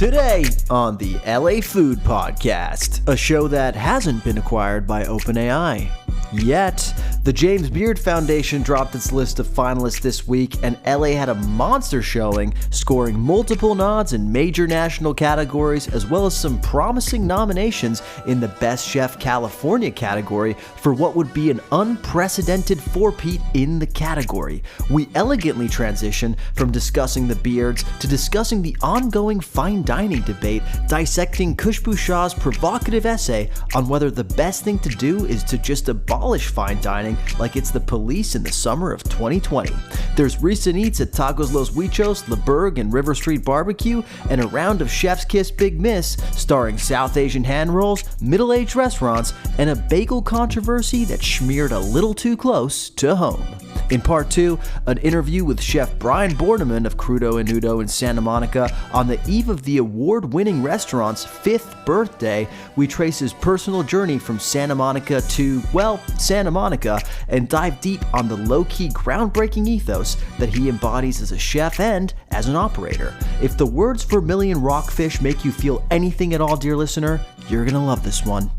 Today on the LA Food Podcast, a show that hasn't been acquired by OpenAI yet. The James Beard Foundation dropped its list of finalists this week, and LA had a monster showing, scoring multiple nods in major national categories, as well as some promising nominations in the Best Chef California category for what would be an unprecedented four-peat in the category. We elegantly transition from discussing the Beards to discussing the ongoing fine dining debate, dissecting Kush Bouchard's provocative essay on whether the best thing to do is to just abolish fine dining like it's the police in the summer of 2020. There's recent eats at Tacos Los Huichos, La Berg, and River Street Barbecue, and a round of Chef's Kiss Big Miss starring South Asian hand rolls, middle-aged restaurants, and a bagel controversy that smeared a little too close to home. In part 2, an interview with Chef Brian Bornemann of Crudo and Nudo in Santa Monica. On the eve of the award-winning restaurant's 5th birthday, we trace his personal journey from Santa Monica to, well, Santa Monica, and dive deep on the low-key groundbreaking ethos that he embodies as a chef and as an operator. If the words vermilion rockfish make you feel anything at all, dear listener, you're gonna love this one.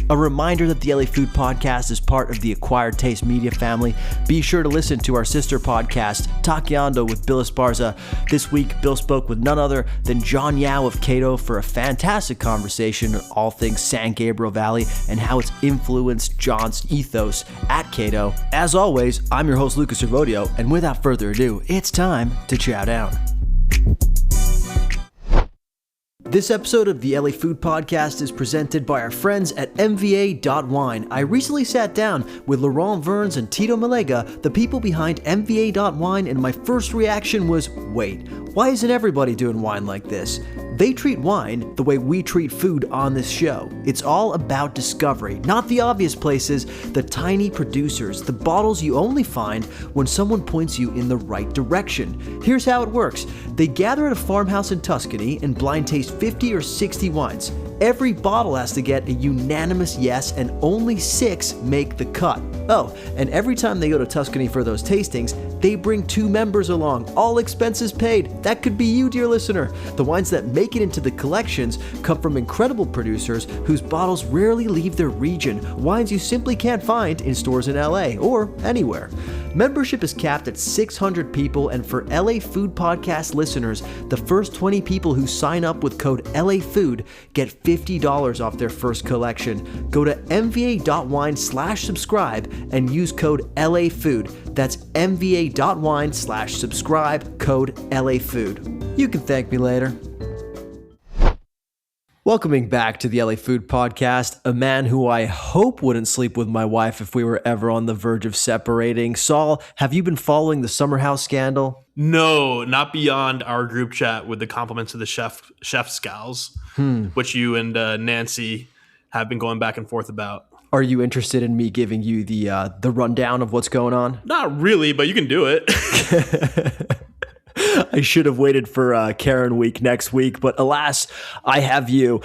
A reminder that the LA Food Podcast is part of the Acquired Taste Media family. Be sure to listen to our sister podcast, Taqueando with Bill Esparza. This week, Bill spoke with none other than John Yao of Cato for a fantastic conversation on all things San Gabriel Valley and how it's influenced John's ethos at Cato. As always, I'm your host, Lucas Servodio, and without further ado, it's time to chow down. This episode of the LA Food Podcast is presented by our friends at MVA.wine. I recently sat down with Laurent Verns and Tito Malega, the people behind MVA.wine, and my first reaction was, wait, why isn't everybody doing wine like this? They treat wine the way we treat food on this show. It's all about discovery, not the obvious places, the tiny producers, the bottles you only find when someone points you in the right direction. Here's how it works. They gather at a farmhouse in Tuscany and blind taste 50 or 60 wines. Every bottle has to get a unanimous yes, and only 6 make the cut. Oh, and every time they go to Tuscany for those tastings, they bring 2 members along, all expenses paid. That could be you, dear listener. The wines that make it into the collections come from incredible producers whose bottles rarely leave their region, wines you simply can't find in stores in LA or anywhere. Membership is capped at 600 people, and for LA Food Podcast listeners, the first 20 people who sign up with code LAFood get $50 off their first collection. Go to mva.wine/subscribe and use code LAFood. That's mva.wine/subscribe, code LAFood. You can thank me later. Welcoming back to the LA Food Podcast, a man who I hope wouldn't sleep with my wife if we were ever on the verge of separating. Saul, have you been following the Summer House scandal? No, not beyond our group chat with the compliments of the chef's gals, which you and Nancy have been going back and forth about. Are you interested in me giving you the rundown of what's going on? Not really, but you can do it. I should have waited for Karen Week next week, but alas, I have you.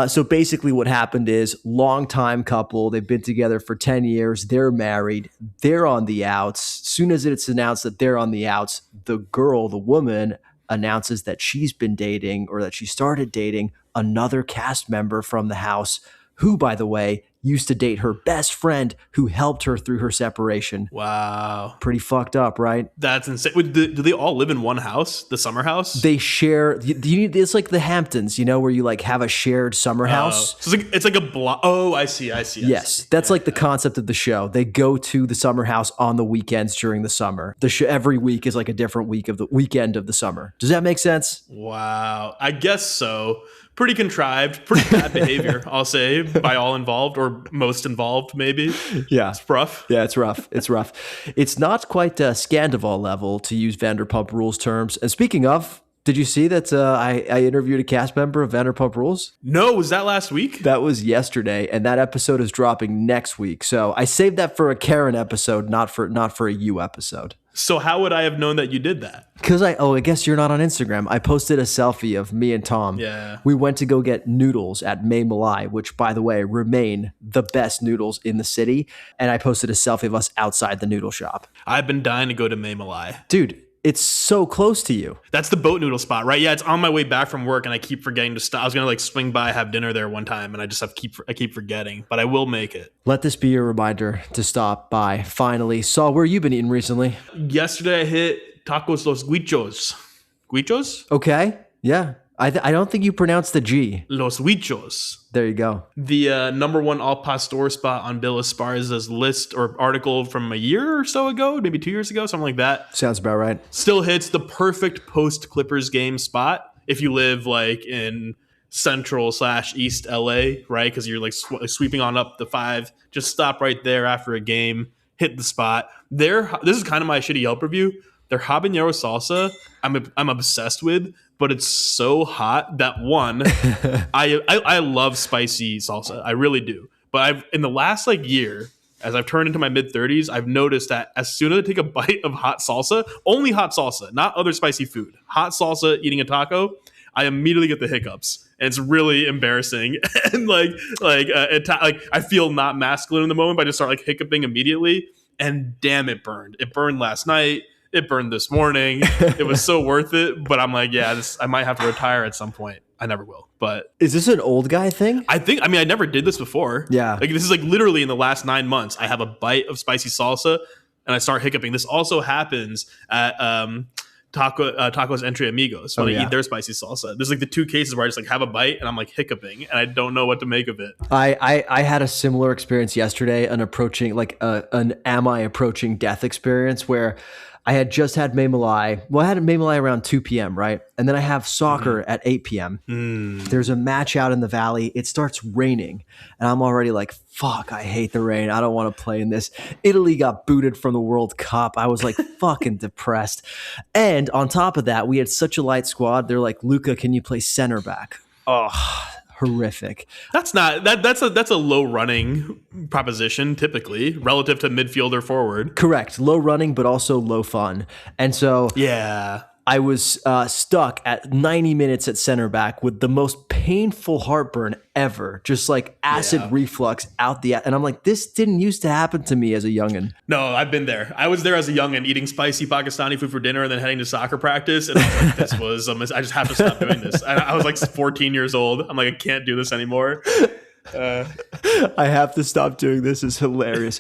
So basically what happened is, longtime couple, they've been together for 10 years, they're married, they're on the outs. Soon as it's announced that they're on the outs, the girl, the woman, announces that she's been dating, or that she started dating, another cast member from the house, who, by the way, used to date her best friend who helped her through her separation. Wow. Pretty fucked up, right? That's insane. Wait, do they all live in one house? The summer house? They share. It's like the Hamptons, where you like have a shared summer house. So it's like a block. Oh, I see. Yes, that's like the concept of the show. They go to the summer house on the weekends during the summer. Every week is like a different week of the weekend of the summer. Does that make sense? Wow. I guess so. Pretty contrived, pretty bad behavior, I'll say, by all involved, or most involved, maybe. Yeah. It's rough. Yeah, it's rough. It's rough. It's not quite Scandival level, to use Vanderpump Rules terms. And speaking of, did you see that I interviewed a cast member of Vanderpump Rules? No, was that last week? That was yesterday, and that episode is dropping next week. So I saved that for a Karen episode, not for a you episode. So how would I have known that you did that? Because I guess you're not on Instagram. I posted a selfie of me and Tom. Yeah. We went to go get noodles at May Malai, which, by the way, remain the best noodles in the city. And I posted a selfie of us outside the noodle shop. I've been dying to go to May Malai. Dude, It's so close to you. That's the boat noodle spot, right? Yeah, it's on my way back from work, and I keep forgetting to stop. I was gonna like swing by, have dinner there one time, and I keep forgetting, but I will make it. Let this be your reminder to stop by. Finally, Saul, where you been eating recently? Yesterday I hit Tacos Los Huichos. Huichos? Okay, yeah. I don't think you pronounced the G. Los Huichos. There you go. The number one al pastor spot on Bill Esparza's list or article from a year or so ago, maybe 2 years ago, something like that. Sounds about right. Still hits the perfect post Clippers game spot if you live like in central/east LA, right? Because you're like sweeping on up the 5. Just stop right there after a game, hit the spot. This is kind of my shitty Yelp review. Their habanero salsa, I'm obsessed with, but it's so hot that one, I love spicy salsa, I really do. But in the last like year, as I've turned into my mid-30s, I've noticed that as soon as I take a bite of hot salsa, only hot salsa, not other spicy food, hot salsa eating a taco, I immediately get the hiccups, and it's really embarrassing. And I feel not masculine in the moment, but I just start like hiccuping immediately. And damn, it burned. It burned last night. It burned this morning. It was so worth it. But I'm like, yeah, I might have to retire at some point. I never will. But is this an old guy thing? I never did this before. Yeah. Like this is like literally in the last 9 months, I have a bite of spicy salsa and I start hiccuping. This also happens at Tacos Entre Amigos when I eat their spicy salsa. There's like the 2 cases where I just like have a bite and I'm like hiccuping and I don't know what to make of it. I had a similar experience yesterday, an am I approaching death experience where I had just had May Malai. Well, I had May Malai around 2 p.m., right? And then I have soccer at 8 p.m. There's a match out in the valley. It starts raining. And I'm already like, fuck, I hate the rain. I don't want to play in this. Italy got booted from the World Cup. I was like fucking depressed. And on top of that, we had such a light squad. They're like, Luca, can you play center back? Oh, horrific. That's a low running proposition typically relative to midfield or forward. Correct. Low running, but also low fun. And so yeah, I was stuck at 90 minutes at center back with the most painful heartburn ever, just like acid reflux out and I'm like, this didn't used to happen to me as a youngin'. No, I've been there. I was there as a youngin' eating spicy Pakistani food for dinner and then heading to soccer practice. And I was like, this was I just have to stop doing this. I was like 14 years old. I'm like, I can't do this anymore. I have to stop doing this. Is hilarious.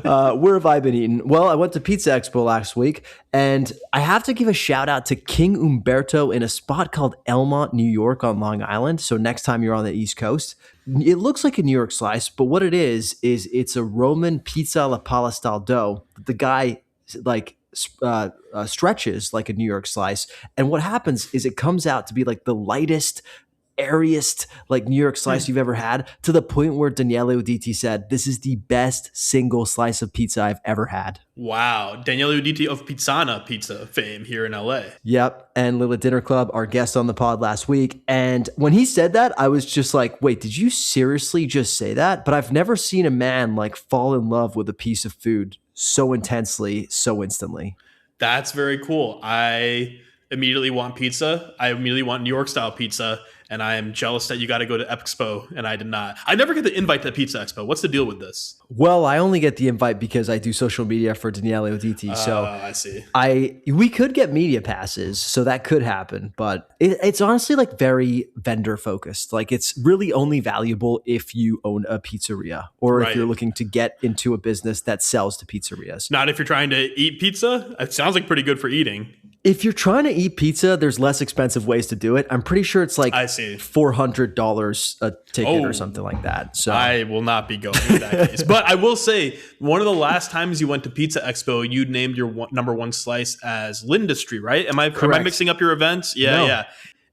Where have I been eating? Well, I went to Pizza Expo last week, and I have to give a shout out to King Umberto in a spot called Elmont, New York on Long Island. So next time you're on the East Coast, it looks like a New York slice, but what it is it's a Roman pizza alla pala style dough. The guy like stretches like a New York slice, and what happens is it comes out to be like the lightest, airiest like New York slice you've ever had, to the point where Daniele Uditi said, this is the best single slice of pizza I've ever had. Wow. Daniele Uditi of Pizzana Pizza fame here in LA. Yep. And Lila Dinner Club, our guest on the pod last week. And when he said that, I was just like, wait, did you seriously just say that? But I've never seen a man like fall in love with a piece of food so intensely, so instantly. That's very cool. I immediately want pizza. I immediately want New York style pizza. And I am jealous that you got to go to Expo and I did not. I never get the invite to Pizza Expo. What's the deal with this? Well, I only get the invite because I do social media for Daniele Uditi. So I see. We could get media passes, so that could happen. But it's honestly like very vendor focused. Like it's really only valuable if you own a pizzeria or if you're looking to get into a business that sells to pizzerias. Not if you're trying to eat pizza. It sounds like pretty good for eating. If you're trying to eat pizza, there's less expensive ways to do it. I'm pretty sure it's like $400 a ticket or something like that. So I will not be going in that case. But I will say, one of the last times you went to Pizza Expo, you named your number one slice as Lindustry, right? Am I mixing up your events? Yeah, no. Yeah.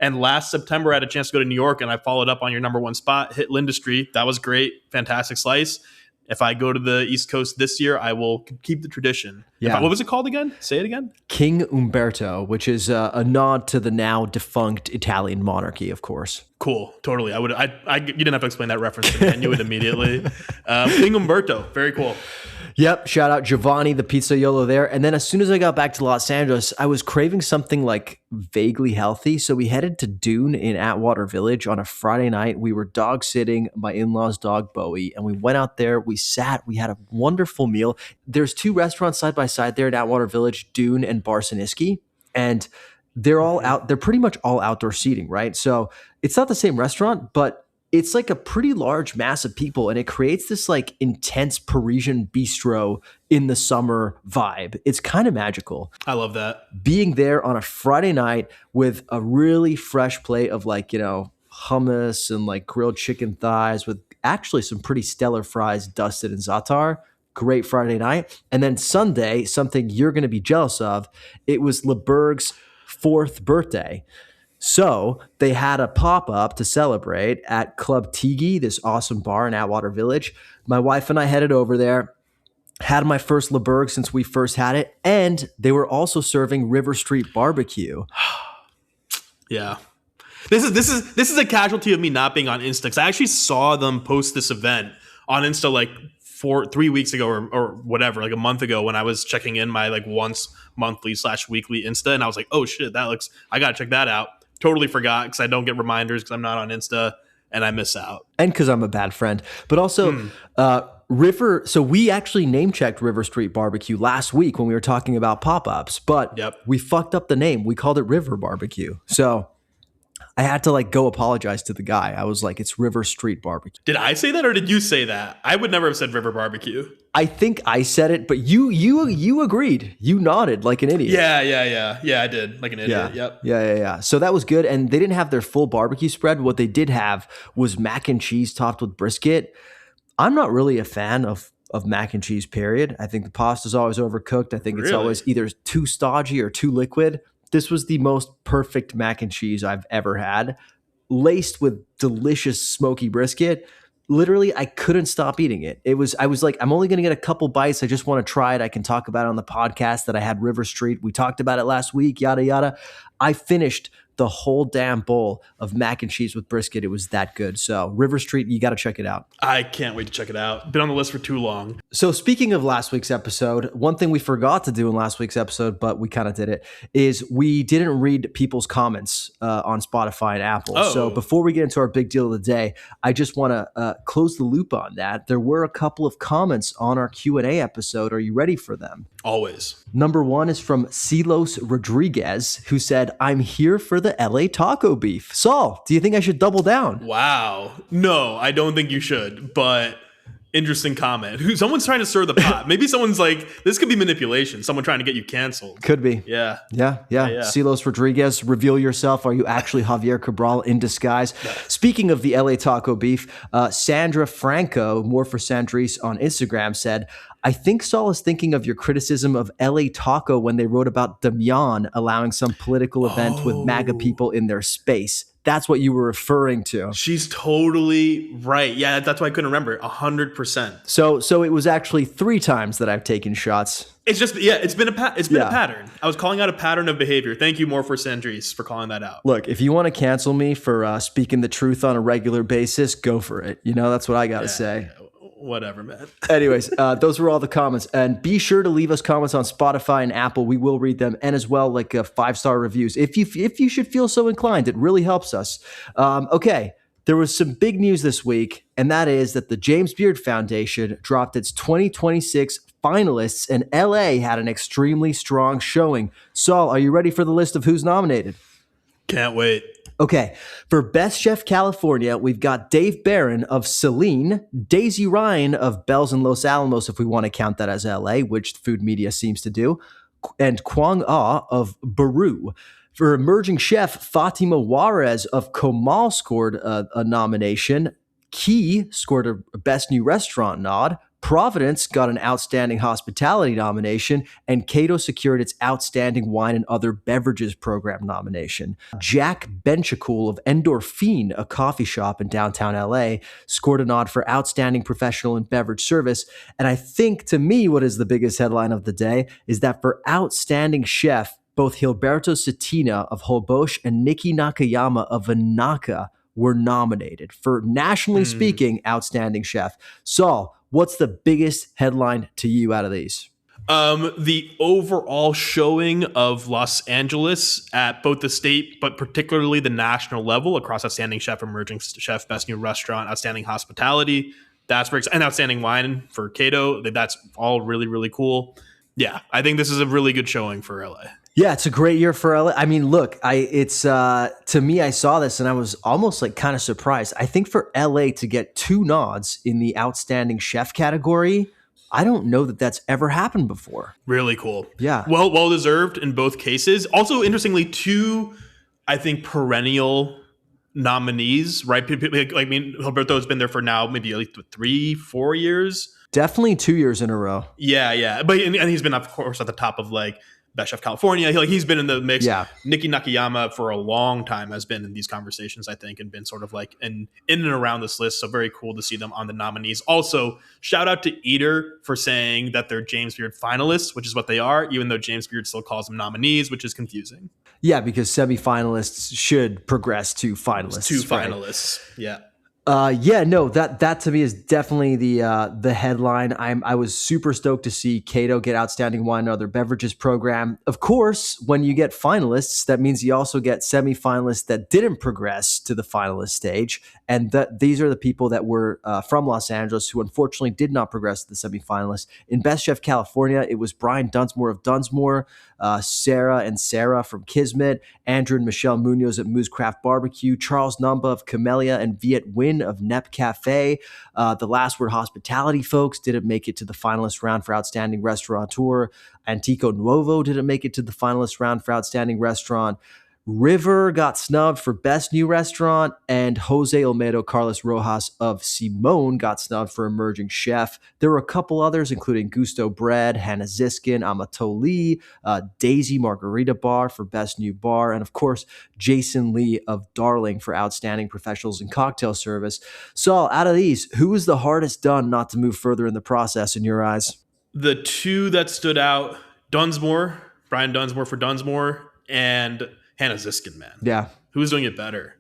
And last September, I had a chance to go to New York, and I followed up on your number one spot, hit Lindustry. That was great. Fantastic slice. If I go to the East Coast this year, I will keep the tradition. Yeah. What was it called again? Say it again. King Umberto, which is a nod to the now defunct Italian monarchy, of course. Cool. Totally. You didn't have to explain that reference to me. I knew it immediately. King Umberto. Very cool. Yep. Shout out Giovanni, the pizzaiolo there. And then as soon as I got back to Los Angeles, I was craving something like vaguely healthy. So we headed to Dune in Atwater Village on a Friday night. We were dog sitting my in-laws' dog, Bowie, and we went out there. We sat. We had a wonderful meal. There's 2 restaurants side by side there in Atwater Village, Dune and Bar Siniski. and they're all out. They're pretty much all outdoor seating, right? So it's not the same restaurant, but it's like a pretty large mass of people, and it creates this like intense Parisian bistro in the summer vibe. It's kind of magical. I love that. Being there on a Friday night with a really fresh plate of like, hummus and like grilled chicken thighs with actually some pretty stellar fries dusted in za'atar. Great Friday night. And then Sunday, something you're going to be jealous of, it was LeBerg's 4th birthday. So they had a pop-up to celebrate at Club Tigi, this awesome bar in Atwater Village. My wife and I headed over there, had my first LeBerg since we first had it, and they were also serving River Street barbecue. Yeah. This is a casualty of me not being on Insta, because I actually saw them post this event on Insta like 3 weeks ago or whatever, like a month ago, when I was checking in my like once monthly / weekly Insta, and I was like, oh shit, I gotta check that out. Totally forgot, because I don't get reminders because I'm not on Insta and I miss out. And because I'm a bad friend. But also, River, so we actually name checked River Street Barbecue last week when we were talking about pop-ups, but we fucked up the name. We called it River Barbecue. So I had to like go apologize to the guy. I was like, it's River Street Barbecue. Did I say that, or did you say that? I would never have said River Barbecue. I think I said it, but you agreed. You nodded like an idiot. Yeah, I did. Like an idiot. Yep. Yeah. So that was good. And they didn't have their full barbecue spread. What they did have was mac and cheese topped with brisket. I'm not really a fan of mac and cheese, period. I think the pasta's always overcooked. I think it's always either too stodgy or too liquid. This was the most perfect mac and cheese I've ever had, laced with delicious smoky brisket. Literally, I couldn't stop eating it. I was like, I'm only going to get a couple bites. I just want to try it. I can talk about it on the podcast that I had River Street. We talked about it last week, yada, yada. I finished the whole damn bowl of mac and cheese with brisket. It was that good. So River Street, you got to check it out. I can't wait to check it out. Been on the list for too long. So speaking of last week's episode, one thing we forgot to do in last week's episode, but we kind of did it, is we didn't read people's comments on Spotify and Apple. Oh. So before we get into our big deal of the day, I just want to close the loop on that. There were a couple of comments on our Q&A episode. Are you ready for them? Always. Number one is from Silos Rodriguez, who said, I'm here for the LA taco beef. Saul, do you think I should double down? Wow. No, I don't think you should, but interesting comment. Someone's trying to stir the pot. Maybe someone's like, this could be manipulation. Someone trying to get you canceled. Could be. Yeah. Silos Rodriguez, reveal yourself. Are you actually Javier Cabral in disguise? No. Speaking of the LA taco beef, Sandra Franco, more for Sandrice on Instagram, said, I think Saul is thinking of your criticism of LA Taco when they wrote about Damian allowing some political event with MAGA people in their space. That's what you were referring to. She's totally right. Yeah, that's why I couldn't remember. 100%. So it was actually 3 times that I've taken shots. It's just, it's been a pattern. I was calling out a pattern of behavior. Thank you more for Sandrice for calling that out. Look, if you want to cancel me for speaking the truth on a regular basis, go for it. That's what I got to say. Whatever, man. Anyways, those were all the comments. And be sure to leave us comments on Spotify and Apple. We will read them. And as well, like 5-star reviews. If you should feel so inclined, it really helps us. Okay, there was some big news this week, and that is that the James Beard Foundation dropped its 2026 finalists, and LA had an extremely strong showing. Saul, are you ready for the list of who's nominated? Can't wait. Okay, for Best Chef California, we've got Dave Barron of Celine, Daisy Ryan of Bells in Los Alamos, if we want to count that as LA, which food media seems to do, and Kwang Ah of Baru. For Emerging Chef, Fatima Juarez of Comal scored a nomination. Key scored a Best New Restaurant nod. Providence got an Outstanding Hospitality nomination, and Cato secured its Outstanding Wine and Other Beverages Program nomination. Jack Benchakul of Endorphine, a coffee shop in downtown LA, scored a nod for Outstanding Professional and Beverage Service. And I think, to me, what is the biggest headline of the day is that for Outstanding Chef, both Gilberto Cetina of Holbox and Nikki Nakayama of Anaka were nominated for, nationally speaking, Outstanding Chef. Saul, what's the biggest headline to you out of these? The overall showing of Los Angeles at both the state, but particularly the national level across Outstanding Chef, Emerging Chef, Best New Restaurant, Outstanding Hospitality, and Outstanding Wine for Cato. That's all really, really cool. Yeah, I think this is a really good showing for LA. Yeah, it's a great year for LA. I mean, look, it's to me, I saw this and I was almost like kind of surprised. I think for LA to get 2 nods in the outstanding chef category, I don't know that that's ever happened before. Really cool. Yeah. Well deserved in both cases. Also, interestingly, 2, I think, perennial nominees, right? I mean, Gilberto's been there for now maybe like 3-4 years. Definitely 2 years in a row. Yeah. But and he's been, of course, at the top of like Best Chef California. He's been in the mix. Yeah. Nikki Nakayama for a long time has been in these conversations, I think, and been sort of like in and around this list. So very cool to see them on the nominees. Also, shout out to Eater for saying that they're James Beard finalists, which is what they are, even though James Beard still calls them nominees, which is confusing. Yeah, because semifinalists should progress to finalists. 2 finalists. Right? Yeah. That to me is definitely the headline. I was super stoked to see Cato get Outstanding Wine and Other Beverages program. Of course, when you get finalists, that means you also get semifinalists that didn't progress to the finalist stage, and these are the people that were from Los Angeles who unfortunately did not progress to the semifinalists. In Best Chef California, it was Brian Dunsmore of Dunsmore, Sarah and Sarah from Kismet, Andrew and Michelle Munoz at Moose Craft Barbecue, Charles Numba of Camellia, and Viet Win of Nep Cafe. The Last Word Hospitality folks didn't make it to the finalist round for Outstanding Restaurateur. Antico Nuovo didn't make it to the finalist round for Outstanding Restaurant. River got snubbed for Best New Restaurant, and Jose Olmedo Carlos Rojas of Simone got snubbed for Emerging Chef. There were a couple others, including Gusto Bread, Hannah Ziskin, Amatoli, Daisy Margarita Bar for Best New Bar, and of course, Jason Lee of Darling for Outstanding Professionals in Cocktail Service. Saul, out of these, who was the hardest done not to move further in the process in your eyes? The 2 that stood out, Dunsmore, Brian Dunsmore for Dunsmore, and Hannah Ziskin, man. Yeah. Who's doing it better?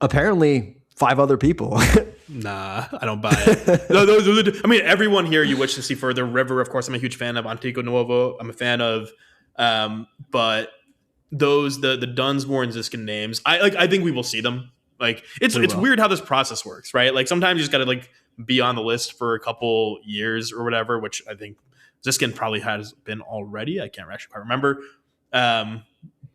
Apparently 5 other people. Nah, I don't buy it. No, I mean, everyone here you wish to see further. River, of course, I'm a huge fan of. Antico Nuovo, I'm a fan of. But those, the Dunsmore and Ziskin names, I think we will see them. Like, it's weird how this process works, right? Like, sometimes you just got to like be on the list for a couple years or whatever, which I think Ziskin probably has been already. I can't actually quite remember.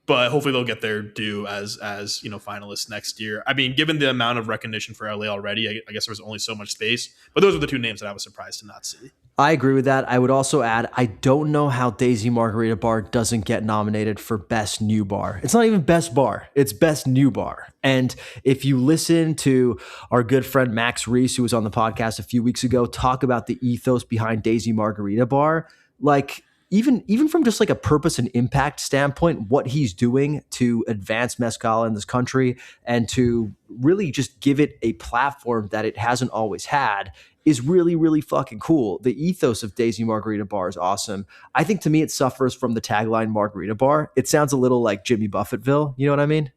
But hopefully they'll get their due as finalists next year. I mean, given the amount of recognition for LA already, I guess there was only so much space. But those are the 2 names that I was surprised to not see. I agree with that. I would also add, I don't know how Daisy Margarita Bar doesn't get nominated for Best New Bar. It's not even Best Bar. It's Best New Bar. And if you listen to our good friend Max Reese, who was on the podcast a few weeks ago, talk about the ethos behind Daisy Margarita Bar, like, even from just like a purpose and impact standpoint, what he's doing to advance mezcal in this country and to really just give it a platform that it hasn't always had is really, really fucking cool. The ethos of Daisy Margarita Bar is awesome. I think to me it suffers from the tagline Margarita Bar. It sounds a little like Jimmy Buffettville. You know what I mean?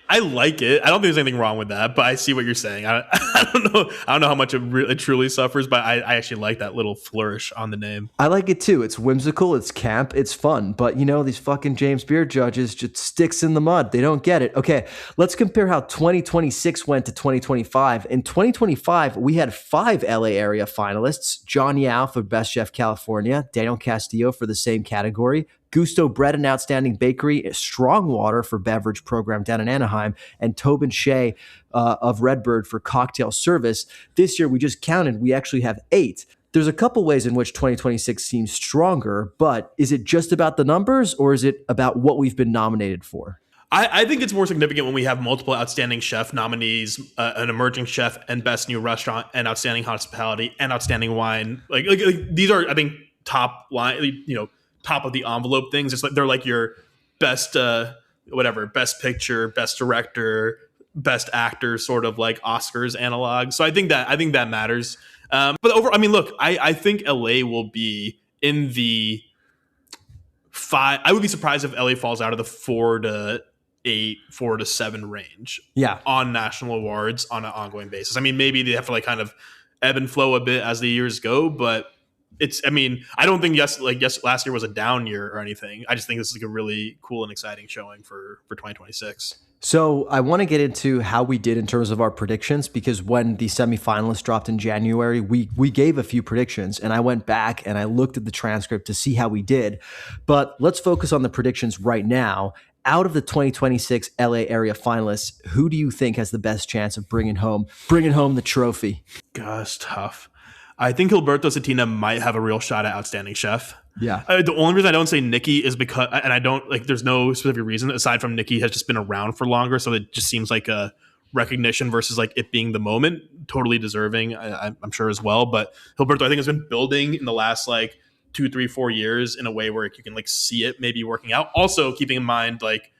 I like it. I don't think there's anything wrong with that, but I see what you're saying. I don't know. I don't know how much it truly suffers, but I actually like that little flourish on the name. I like it too. It's whimsical. It's camp. It's fun. But these fucking James Beard judges just sticks in the mud. They don't get it. Okay, let's compare how 2026 went to 2025. In 2025, we had 5 LA area finalists: John Yao for Best Chef California, Daniel Castillo for the same category, Gusto Bread and Outstanding Bakery, Strongwater for Beverage Program down in Anaheim, and Tobin Shea of Redbird for Cocktail Service. This year, we just counted, we actually have 8. There's a couple ways in which 2026 seems stronger, but is it just about the numbers or is it about what we've been nominated for? I think it's more significant when we have multiple Outstanding Chef nominees, an Emerging Chef and Best New Restaurant, and Outstanding Hospitality and Outstanding Wine. Like these are, I think, top line, top of the envelope things. It's like they're like your best best picture, best director, best actor sort of like Oscars analog. So I think that matters. But overall, I mean, look, I think LA will be in the 5. I would be surprised if LA falls out of the 4 to 8, 4 to 7 range. Yeah. On national awards on an ongoing basis. I mean, maybe they have to like kind of ebb and flow a bit as the years go, but I don't think last year was a down year or anything. I just think this is like a really cool and exciting showing for 2026. So I want to get into how we did in terms of our predictions, because when the semifinalists dropped in January, we gave a few predictions, and I went back and I looked at the transcript to see how we did. But let's focus on the predictions right now. Out of the 2026 LA area finalists, who do you think has the best chance of bringing home the trophy? Gosh, tough. I think Gilberto Satina might have a real shot at Outstanding Chef. Yeah. The only reason I don't say Nikki is because, and I don't like, there's no specific reason aside from Nikki has just been around for longer. So it just seems like a recognition versus like it being the moment. Totally deserving, I'm sure as well. But Gilberto, I think, has been building in the last like 2, 3, 4 years in a way where you can like see it maybe working out. Also keeping in mind like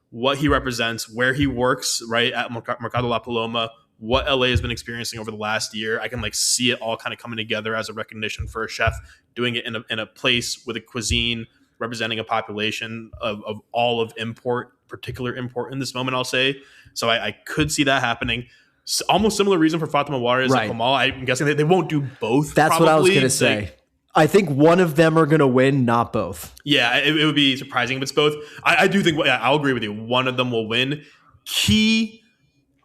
what he represents, where he works, right at Mercado La Paloma, what LA has been experiencing over the last year. I can like see it all kind of coming together as a recognition for a chef doing it in a place with a cuisine representing a population of all of particular import in this moment, I'll say. So I could see that happening. Almost similar reason for Fatima Juarez and Kamal. I'm guessing they won't do both. That's probably. What I was going to say. I think one of them are going to win, not both. Yeah, it would be surprising if it's both. I do think, I'll agree with you. One of them will win. Key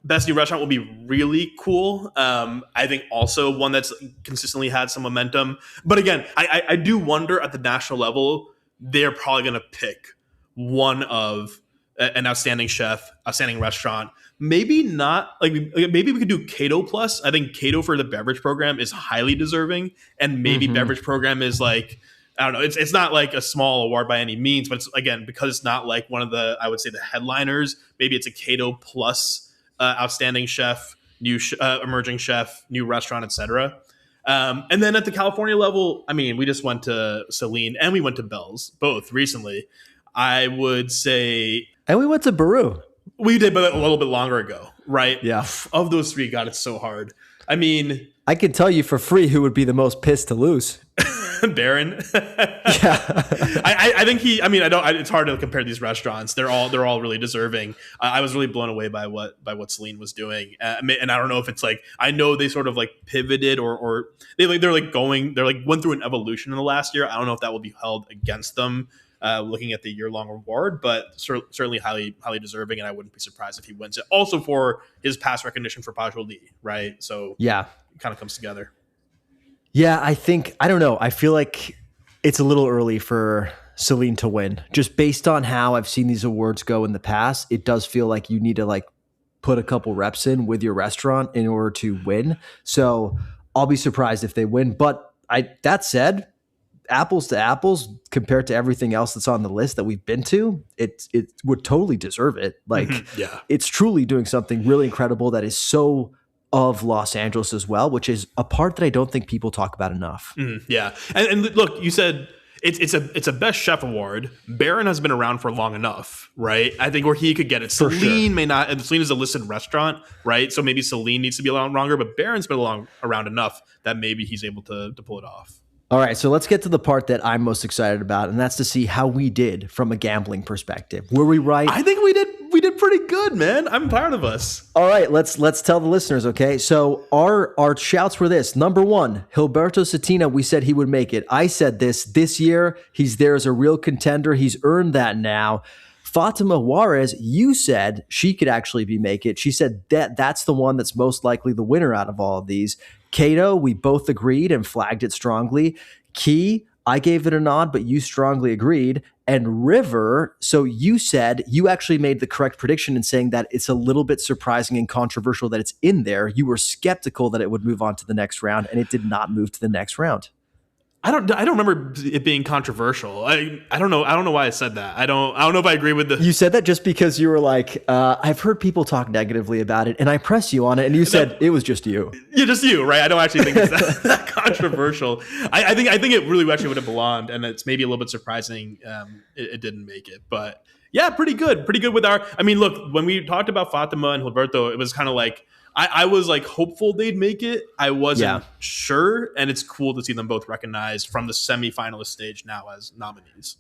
Best New Restaurant will be really cool. I think also one that's consistently had some momentum. But again, I do wonder at the national level, they're probably going to pick one of an outstanding chef, outstanding restaurant. Maybe not like maybe we could do Cato Plus. I think Cato for the beverage program is highly deserving, and maybe beverage program is like, I don't know. It's not like a small award by any means, but it's, again, because it's not like one of the, I would say, the headliners. Maybe it's a Cato Plus. Outstanding chef, new emerging chef, new restaurant, etc. And then at the California level, I mean, we just went to Celine and we went to Bell's both recently. I would say, and we went to Baru. We did, but a little bit longer ago, right? Yeah. Of those three, God, it's so hard. I mean, I can tell you for free who would be the most pissed to lose. Baron. Yeah. I think he. I mean, I don't. It's hard to compare these restaurants. They're all really deserving. I was really blown away by what Celine was doing, and I don't know if it's like, I know they sort of like pivoted or they're like went through an evolution in the last year. I don't know if that will be held against them. Looking at the year-long award, but certainly highly deserving, and I wouldn't be surprised if he wins it. Also for his past recognition for Pajot Lee, right? So yeah, it kind of comes together. Yeah, I don't know. I feel like it's a little early for Celine to win. Just based on how I've seen these awards go in the past, it does feel like you need to like put a couple reps in with your restaurant in order to win. So I'll be surprised if they win. But that said, apples to apples compared to everything else that's on the list that we've been to, it would totally deserve it. Like, It's truly doing something really incredible that is so of Los Angeles as well, which is a part that I don't think people talk about enough. Yeah. And look, you said it's a best chef award. Baron has been around for long enough, right? I think where he could get it. Celine may not, and Celine is a listed restaurant, right? So maybe Celine needs to be around longer, but Baron's been around enough that maybe he's able to pull it off. All right, so let's get to the part that I'm most excited about, and that's to see how we did from a gambling perspective. Were we right? I think we did pretty good, man. I'm proud of us. All right, let's tell the listeners, okay? So our shouts were this. Number 1, Gilberto Satina, we said he would make it. I said this year, he's there as a real contender. He's earned that now. Fatima Juarez, you said she could actually make it. She said that's the one that's most likely the winner out of all of these. Cato, we both agreed and flagged it strongly. Key, I gave it a nod, but you strongly agreed. And River, so you said you actually made the correct prediction in saying that it's a little bit surprising and controversial that it's in there. You were skeptical that it would move on to the next round, and it did not move to the next round. I don't remember it being controversial. I don't know. I don't know why I said that. I don't know if I agree with the. You said that just because you were like, I've heard people talk negatively about it, and I pressed you on it, and you said it was just you. Yeah, just you, right? I don't actually think it's that controversial. I think it really actually would have belonged, and it's maybe a little bit surprising it didn't make it, but yeah, pretty good with our. I mean, look, when we talked about Fatima and Gilberto, it was kind of like. I was like hopeful they'd make it. I wasn't sure, and it's cool to see them both recognized from the semifinalist stage now as nominees.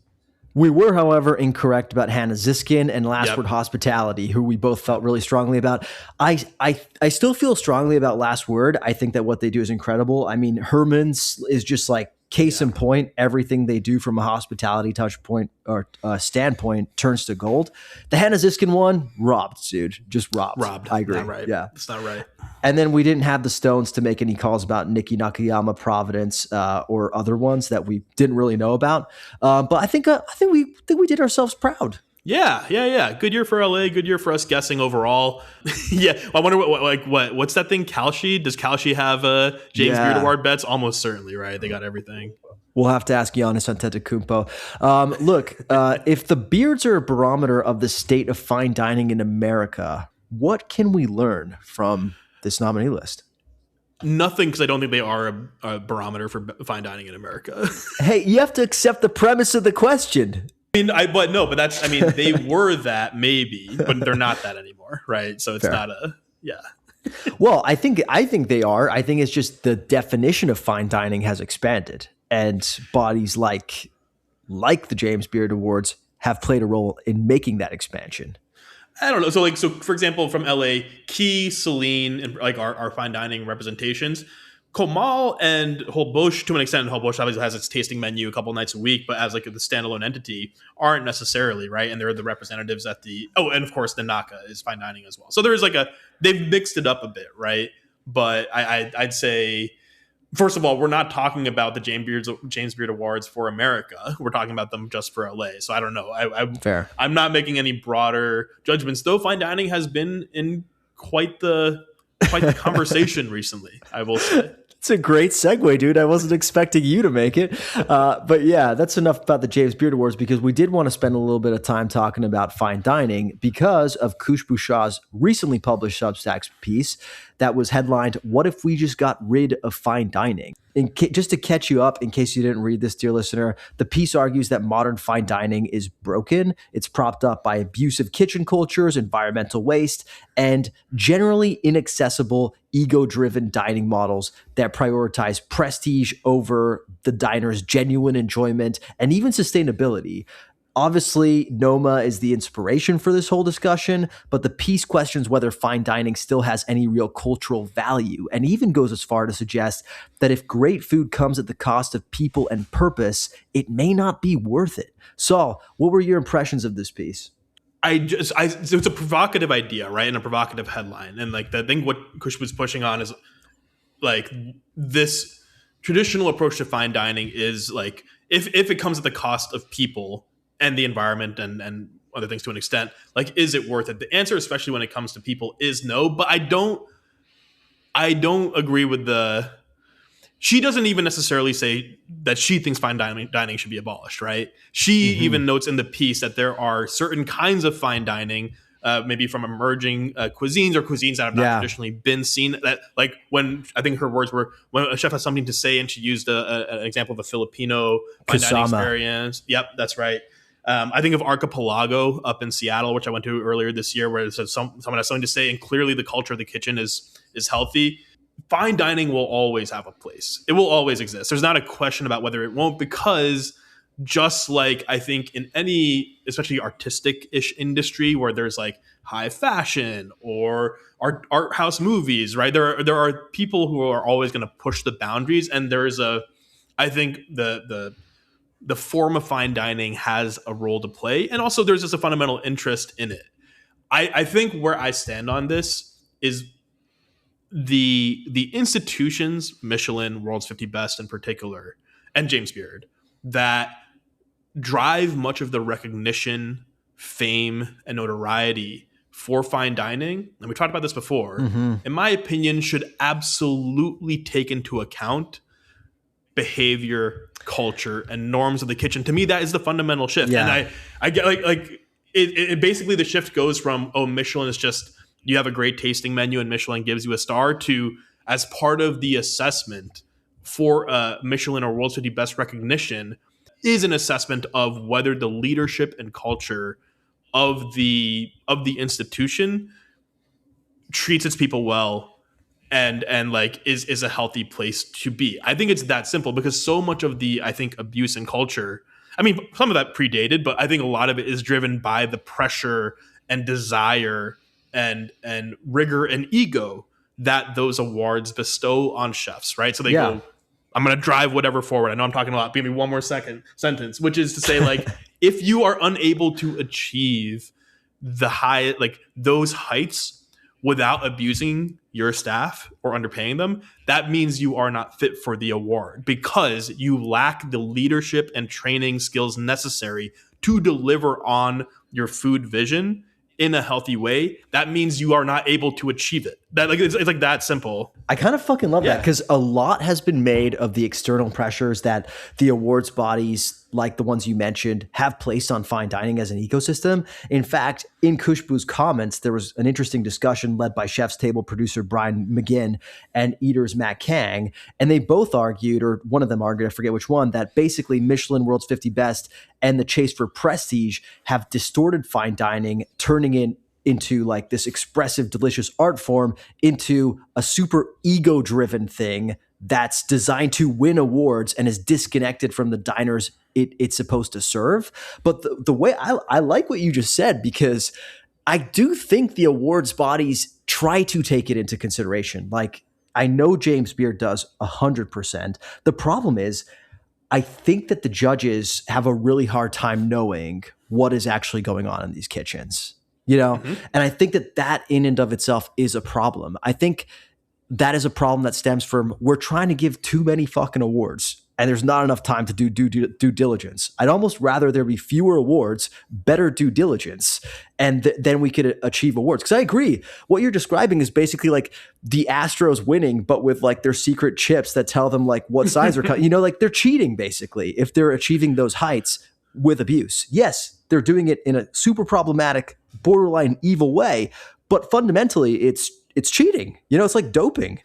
We were, however, incorrect about Hannah Ziskin and Last Word Hospitality, who we both felt really strongly about. I still feel strongly about Last Word. I think that what they do is incredible. I mean, Herman's is just like Case in point, everything they do from a hospitality touch point or standpoint turns to gold. The Hannah Ziskin one, robbed, dude. Just robbed. I agree. Not right. Yeah. It's not right. And then we didn't have the stones to make any calls about Nikki Nakayama, Providence, or other ones that we didn't really know about. But I think we did ourselves proud. Yeah. Good year for LA. Good year for us guessing overall. Yeah, I wonder what's that thing? Kalshi? Does Kalshi have James Beard Award bets? Almost certainly, right? They got everything. We'll have to ask Giannis Antetokounmpo. Look, if the beards are a barometer of the state of fine dining in America, what can we learn from this nominee list? Nothing, because I don't think they are a barometer for fine dining in America. Hey, you have to accept the premise of the question. They were that maybe, but they're not that anymore, right? So it's Fair. not Well, I think they are. I think it's just the definition of fine dining has expanded, and bodies like the James Beard Awards have played a role in making that expansion. I don't know. So for example, from LA, Key, Celine, and like our fine dining representations, Komal and Holbosch, to an extent, Holbosch obviously has its tasting menu a couple nights a week, but as like the standalone entity, aren't necessarily, right? And they're the representatives at and of course the Naka is fine dining as well. So there is they've mixed it up a bit, right? But I'd say, first of all, we're not talking about the James Beard Awards for America. We're talking about them just for LA. So I don't know. Fair. I'm not making any broader judgments, though. Fine dining has been in quite the conversation recently, I will say. It's a great segue, dude. I wasn't expecting you to make it. But yeah, that's enough about the James Beard Awards, because we did want to spend a little bit of time talking about fine dining because of Kush Bouchard's recently published Substack piece that was headlined, "What if we just got rid of fine dining?" Just to catch you up, in case you didn't read this, dear listener, the piece argues that modern fine dining is broken. It's propped up by abusive kitchen cultures, environmental waste, and generally inaccessible, ego-driven dining models that prioritize prestige over the diner's genuine enjoyment and even sustainability. Obviously, Noma is the inspiration for this whole discussion, but the piece questions whether fine dining still has any real cultural value, and even goes as far to suggest that if great food comes at the cost of people and purpose, it may not be worth it. Saul, what were your impressions of this piece? So it's a provocative idea, right? And a provocative headline. And like, I think what Kush was pushing on is like this traditional approach to fine dining is like, if it comes at the cost of people and the environment and other things to an extent, like, is it worth it? The answer, especially when it comes to people, is no. But I don't agree with she doesn't even necessarily say that she thinks fine dining should be abolished, right? She even notes in the piece that there are certain kinds of fine dining, maybe from emerging cuisines or cuisines that have not traditionally been seen. That, like, when I think her words were, when a chef has something to say, and she used an example of a Filipino fine dining experience. Yep, that's right. I think of Archipelago up in Seattle, which I went to earlier this year, where it says someone has something to say, and clearly the culture of the kitchen is healthy. Fine dining will always have a place. It will always exist. There's not a question about whether it won't, because just like I think in any, especially artistic-ish industry where there's like high fashion or art house movies, right? There are people who are always going to push the boundaries, and I think the form of fine dining has a role to play, and also there's just a fundamental interest in it. I think where I stand on this is the institutions, Michelin, World's 50 Best in particular, and James Beard, that drive much of the recognition, fame, and notoriety for fine dining, and we talked about this before, in my opinion, should absolutely take into account behavior, culture, and norms of the kitchen. To me, that is the fundamental shift. Yeah. And I get it basically, the shift goes from, Michelin is just, you have a great tasting menu and Michelin gives you a star, to, as part of the assessment for Michelin or World's 50 Best recognition, is an assessment of whether the leadership and culture of the institution treats its people well and like is a healthy place to be. I think it's that simple, because so much of the, I think, abuse and culture, I mean, some of that predated, but I think a lot of it is driven by the pressure and desire and rigor and ego that those awards bestow on chefs, right? So they go, I'm going to drive whatever forward. I know I'm talking a lot. Give me one more sentence, which is to say, like, if you are unable to achieve those heights without abusing your staff or underpaying them, that means you are not fit for the award because you lack the leadership and training skills necessary to deliver on your food vision in a healthy way. That means you are not able to achieve it. That it's like that simple. I kind of fucking love that because a lot has been made of the external pressures that the awards bodies, like the ones you mentioned, have placed on fine dining as an ecosystem. In fact, in Kushbu's comments, there was an interesting discussion led by Chef's Table producer Brian McGinn and Eaters Matt Kang, and they both argued, or one of them argued, I forget which one, that basically Michelin World's 50 Best and the chase for prestige have distorted fine dining, turning it into like this expressive, delicious art form into a super ego-driven thing that's designed to win awards and is disconnected from the diners it's supposed to serve. But the way I like what you just said, because I do think the awards bodies try to take it into consideration. Like, I know James Beard does 100%. The problem is, I think that the judges have a really hard time knowing what is actually going on in these kitchens. And I think that in and of itself is a problem. I think that is a problem that stems from we're trying to give too many fucking awards and there's not enough time to do due diligence. I'd almost rather there be fewer awards, better due diligence, and then we could achieve awards. Because I agree, what you're describing is basically like the Astros winning, but with like their secret chips that tell them like what sides are cut. Like they're cheating basically if they're achieving those heights with abuse. Yes, they're doing it in a super problematic, borderline evil way, but fundamentally it's cheating. It's like doping.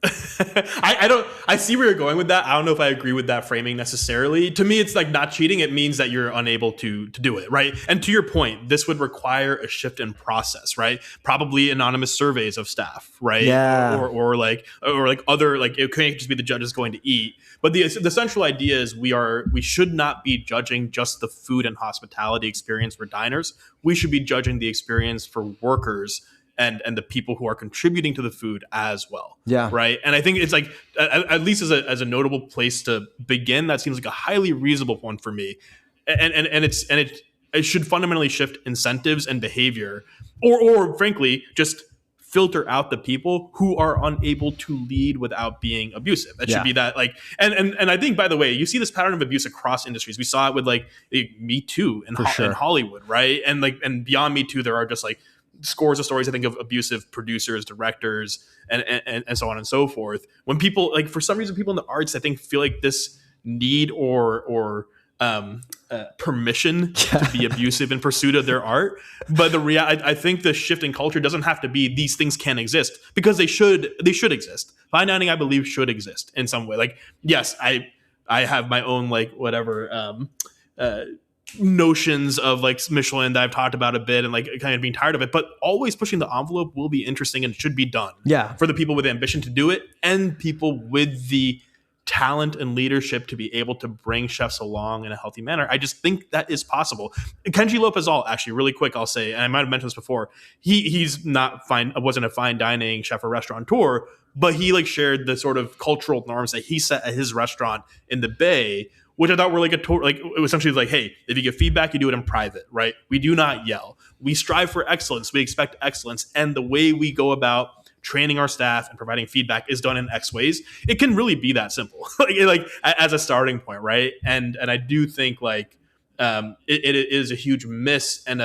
I see where you're going with that. I don't know if I agree with that framing necessarily. To me, it's like not cheating. It means that you're unable to do it, right? And to your point, this would require a shift in process, right? Probably anonymous surveys of staff, right? Yeah. Or like other, like, it can't just be the judges going to eat. But the central idea is we should not be judging just the food and hospitality experience for diners. We should be judging the experience for workers and the people who are contributing to the food as well. Yeah. Right. And I think it's like, at least as a notable place to begin, that seems like a highly reasonable one for me. And it should fundamentally shift incentives and behavior, or frankly, just filter out the people who are unable to lead without being abusive. That should be that, like, and I think, by the way, you see this pattern of abuse across industries. We saw it with like Me Too in Hollywood, right? And beyond Me Too, there are just like scores of stories, I think, of abusive producers, directors, and so on and so forth. When people, like, for some reason, people in the arts, I think, feel like this need or permission to be abusive in pursuit of their art. But I think the shift in culture doesn't have to be these things can't exist, because they should exist. Fine dining, I believe, should exist in some way. Like, yes, I have my own, like, whatever notions of like Michelin that I've talked about a bit, and like kind of being tired of it, but always pushing the envelope will be interesting and should be done. Yeah. For the people with ambition to do it and people with the talent and leadership to be able to bring chefs along in a healthy manner. I just think that is possible. Kenji Lopez-Alt, actually, really quick, I'll say, and I might have mentioned this before, he's wasn't a fine dining chef or restaurateur, but he like shared the sort of cultural norms that he set at his restaurant in the Bay, which I thought were like it was essentially like, hey, if you give feedback, you do it in private, right? We do not yell. We strive for excellence. We expect excellence. And the way we go about training our staff and providing feedback is done in X ways. It can really be that simple, like as a starting point, right? And I do think like it is a huge miss and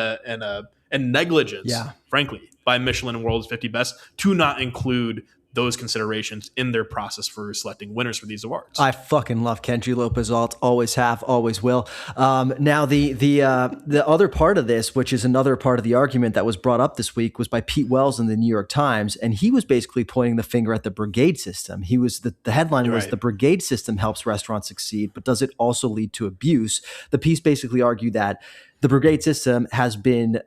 negligence, frankly, by Michelin World's 50 Best to not include those considerations in their process for selecting winners for these awards. I fucking love Kenji Lopez-Alt. Always have, always will. Now, the other part of this, which is another part of the argument that was brought up this week, was by Pete Wells in the New York Times, and he was basically pointing the finger at the brigade system. He was the headline was the brigade system helps restaurants succeed, but does it also lead to abuse? The piece basically argued that the brigade system has been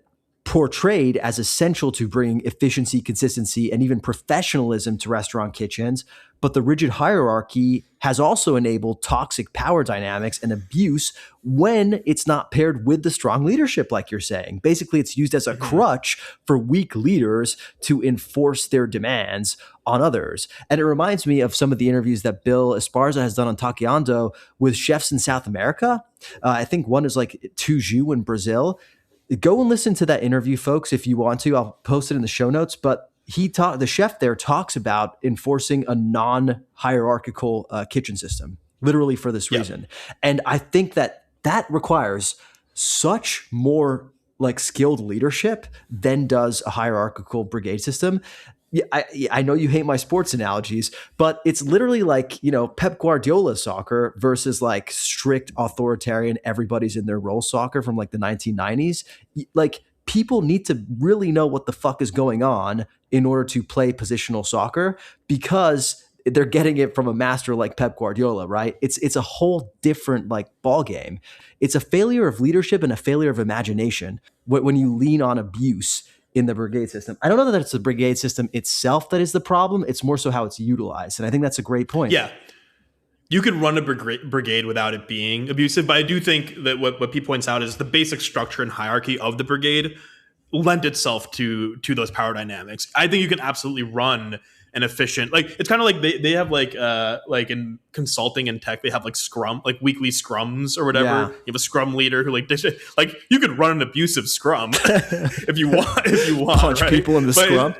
portrayed as essential to bringing efficiency, consistency, and even professionalism to restaurant kitchens. But the rigid hierarchy has also enabled toxic power dynamics and abuse when it's not paired with the strong leadership, like you're saying. Basically, it's used as a crutch for weak leaders to enforce their demands on others. And it reminds me of some of the interviews that Bill Esparza has done on Taekwondo with chefs in South America. I think one is like Tuju in Brazil. Go and listen to that interview, folks, if you want to. I'll post it in the show notes. But the chef there talks about enforcing a non-hierarchical kitchen system, literally for this reason. And I think that requires such more like skilled leadership than does a hierarchical brigade system. Yeah, I know you hate my sports analogies, but it's literally like, Pep Guardiola soccer versus like strict authoritarian, everybody's in their role soccer from like the 1990s. Like, people need to really know what the fuck is going on in order to play positional soccer, because they're getting it from a master like Pep Guardiola, right? It's a whole different like ball game. It's a failure of leadership and a failure of imagination when you lean on abuse in the brigade system. I don't know that it's the brigade system itself that is the problem. It's more so how it's utilized. And I think that's a great point. Yeah. You could run a brigade without it being abusive, but I do think that what Pete points out is the basic structure and hierarchy of the brigade lent itself to those power dynamics. I think you can absolutely run an efficient, like, it's kind of like they have like in consulting and tech, they have like scrum, like weekly scrums or whatever. Yeah. You have a scrum leader who like you could run an abusive scrum if you want Punch right? people in the scrum.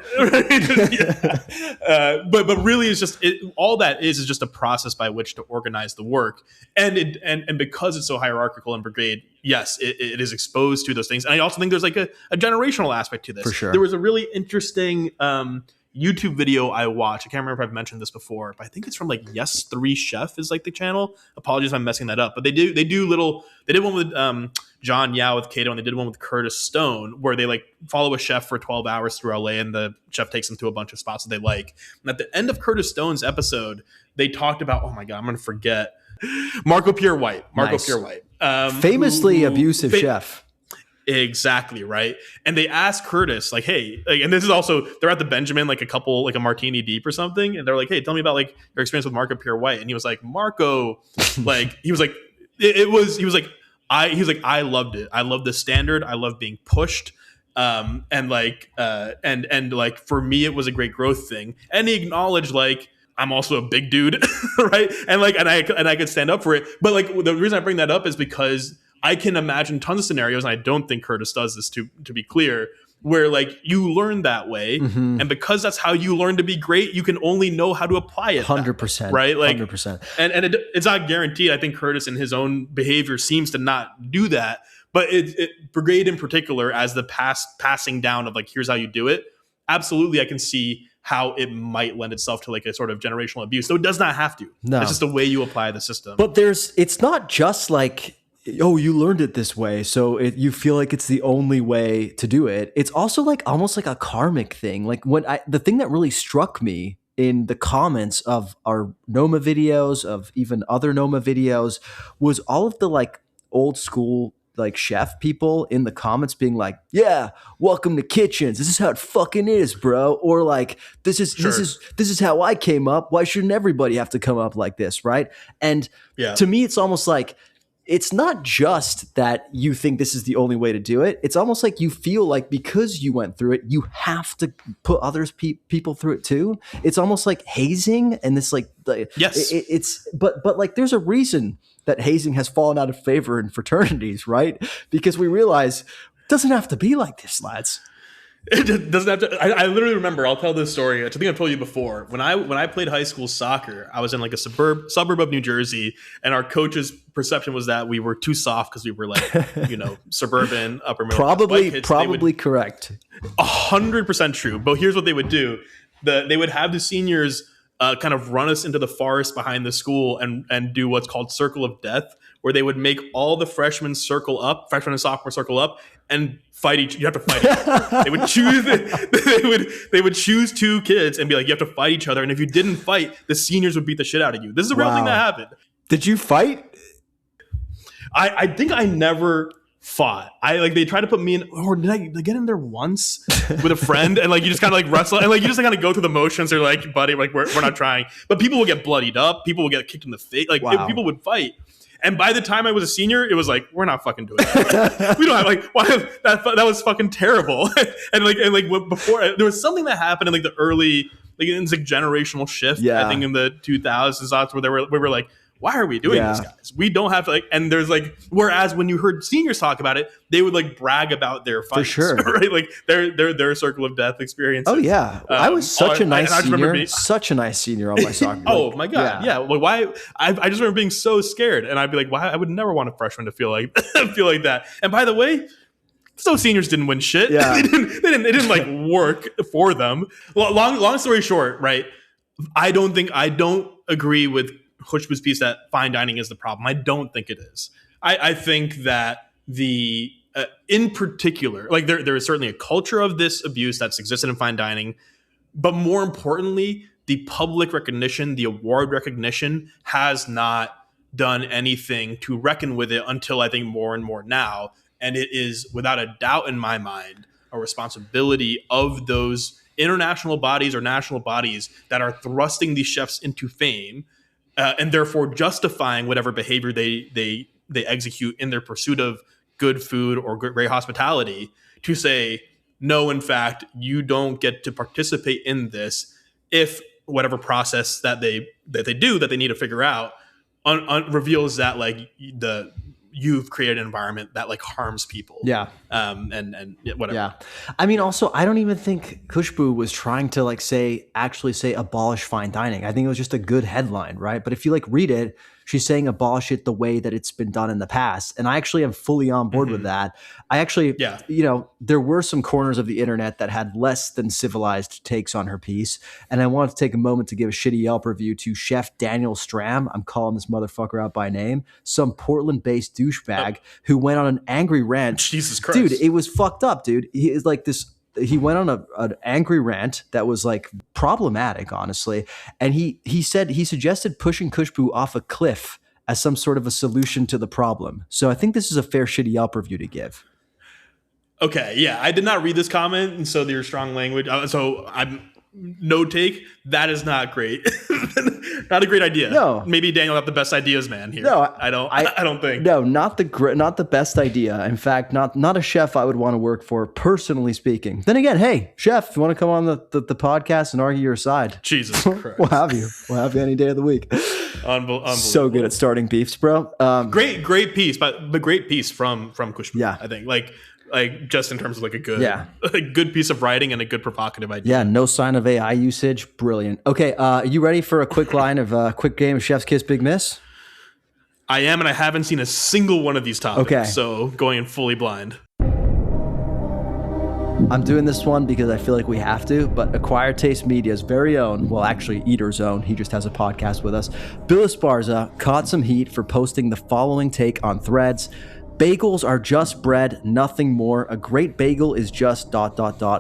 But really it's just all that is just a process by which to organize the work. And because it's so hierarchical in brigade, yes, it is exposed to those things. And I also think there's like a generational aspect to this. For sure. There was a really interesting YouTube video I watched. I can't remember if I've mentioned this before, but I think it's from like Yes3 Chef is like the channel. Apologies if I'm messing that up, but they did one with John Yao with Cato, and they did one with Curtis Stone, where they like follow a chef for 12 hours through LA, and the chef takes them to a bunch of spots that they like. And at the end of Curtis Stone's episode, they talked about, oh my God, I'm going to forget, Marco Pierre White. Famously abusive chef. Exactly, right. And they asked Curtis, like, hey, like, and this is also, they're at the Benjamin, like a martini deep or something, and they're like, hey, tell me about like your experience with Marco Pierre White. And he was like, Marco, like, he was like, I loved it. I loved the standard. I loved being pushed. And like for me, it was a great growth thing. And he acknowledged, like, I'm also a big dude, right? And like, and I could stand up for it. But like, the reason I bring that up is because I can imagine tons of scenarios, and I don't think Curtis does this, to be clear, where like you learn that way, and because that's how you learn to be great, you can only know how to apply it. 100%, right? Like 100%. And it's not guaranteed. I think Curtis in his own behavior seems to not do that, but brigade in particular, as the passing down of like, here's how you do it. Absolutely, I can see how it might lend itself to like a sort of generational abuse. So it does not have to. No, it's just the way you apply the system. But it's not just like, oh, you learned it this way, so you feel like it's the only way to do it. It's also like almost like a karmic thing. Like the thing that really struck me in the comments of our Noma videos, of even other Noma videos, was all of the like old school like chef people in the comments being like, yeah, welcome to kitchens. This is how it fucking is, bro. Or like, this is how I came up. Why shouldn't everybody have to come up like this, right? And to me, it's almost like, it's not just that you think this is the only way to do it. It's almost like you feel like because you went through it, you have to put others people through it too. It's almost like hazing, and this like yes, but like there's a reason that hazing has fallen out of favor in fraternities, right? Because we realize it doesn't have to be like this, lads. It doesn't have to. I literally remember. I'll tell this story. I think I've told you before. When I played high school soccer, I was in like a suburb of New Jersey, and our coach's perception was that we were too soft because we were like, suburban, upper middle. Probably correct. 100% true. But here's what they would do: they would have the seniors kind of run us into the forest behind the school and do what's called Circle of Death, where they would make all the freshmen and sophomore circle up and fight you have to fight each other. They would choose two kids and be like, you have to fight each other, and if you didn't fight, the seniors would beat the shit out of you. This is a real thing that happened. Did you fight? I think I never fought. They tried to put me in, or did I get in there once with a friend, and like you just kind of like wrestle, and like you just kind of go through the motions. They're like, buddy, like we're not trying, but people will get bloodied up, people will get kicked in the face, like people would fight. And by the time I was a senior, it was like, we're not fucking doing that. We don't have like, why that was fucking terrible. and before there was something that happened in like the early, like it's like generational shift. Yeah. I think in the 2000s, where we were like, why are we doing this, guys? We don't have to like, and there's like, whereas when you heard seniors talk about it, they would like brag about their fights, for sure, right? Like their circle of death experience. Oh yeah, I was such a nice senior, such a nice senior on my soccer. Oh my god, yeah. Like why? I just remember being so scared, and I'd be like, why? I would never want a freshman to feel like that. And by the way, those seniors didn't win shit. Yeah. They didn't like work for them. Long story short, right? I don't agree with Khushbu's piece that fine dining is the problem. I don't think it is. I think that in particular, like there is certainly a culture of this abuse that's existed in fine dining, but more importantly, the public recognition, the award recognition has not done anything to reckon with it until I think more and more now. And it is without a doubt in my mind a responsibility of those international bodies or national bodies that are thrusting these chefs into fame, and therefore justifying whatever behavior they execute in their pursuit of good food or great hospitality, to say, no, in fact, you don't get to participate in this if whatever process that they need to figure out reveals that like you've created an environment that like harms people. Yeah. And whatever. Yeah. I mean, also, I don't even think Khushbu was trying to like actually say abolish fine dining. I think it was just a good headline, right? But if you like read it, she's saying abolish it the way that it's been done in the past. And I actually am fully on board with that. I actually, there were some corners of the internet that had less than civilized takes on her piece. And I wanted to take a moment to give a shitty Yelp review to Chef Daniel Stram. I'm calling this motherfucker out by name. Some Portland-based douchebag who went on an angry rant. Jesus Christ. Dude, it was fucked up, dude. He is like this. He went on an angry rant that was like problematic, honestly. And he suggested pushing Khushbu off a cliff as some sort of a solution to the problem. So I think this is a fair shitty Yelp review to give. Okay, yeah, I did not read this comment, and so your strong language. So I'm no take. That is not great. Not a great idea. No, maybe Daniel got the best ideas, man. Here, no, I don't think. No, not the best idea. In fact, not a chef I would want to work for, personally speaking. Then again, hey, chef, if you want to come on the podcast and argue your side, Jesus Christ, we'll have you any day of the week. Unbelievable. So good at starting beefs, bro. Great piece, but the great piece from Khushbu. Yeah, I think like just in terms of like a good piece of writing and a good provocative idea. Yeah, no sign of AI usage. Brilliant. Okay, are you ready for a quick quick game of Chef's Kiss Big Miss? I am, and I haven't seen a single one of these topics. Okay. So going in fully blind. I'm doing this one because I feel like we have to, but Acquired Taste Media's very own, well, actually Eater's own, he just has a podcast with us, Bill Esparza caught some heat for posting the following take on Threads. Bagels are just bread, nothing more. A great bagel is just ...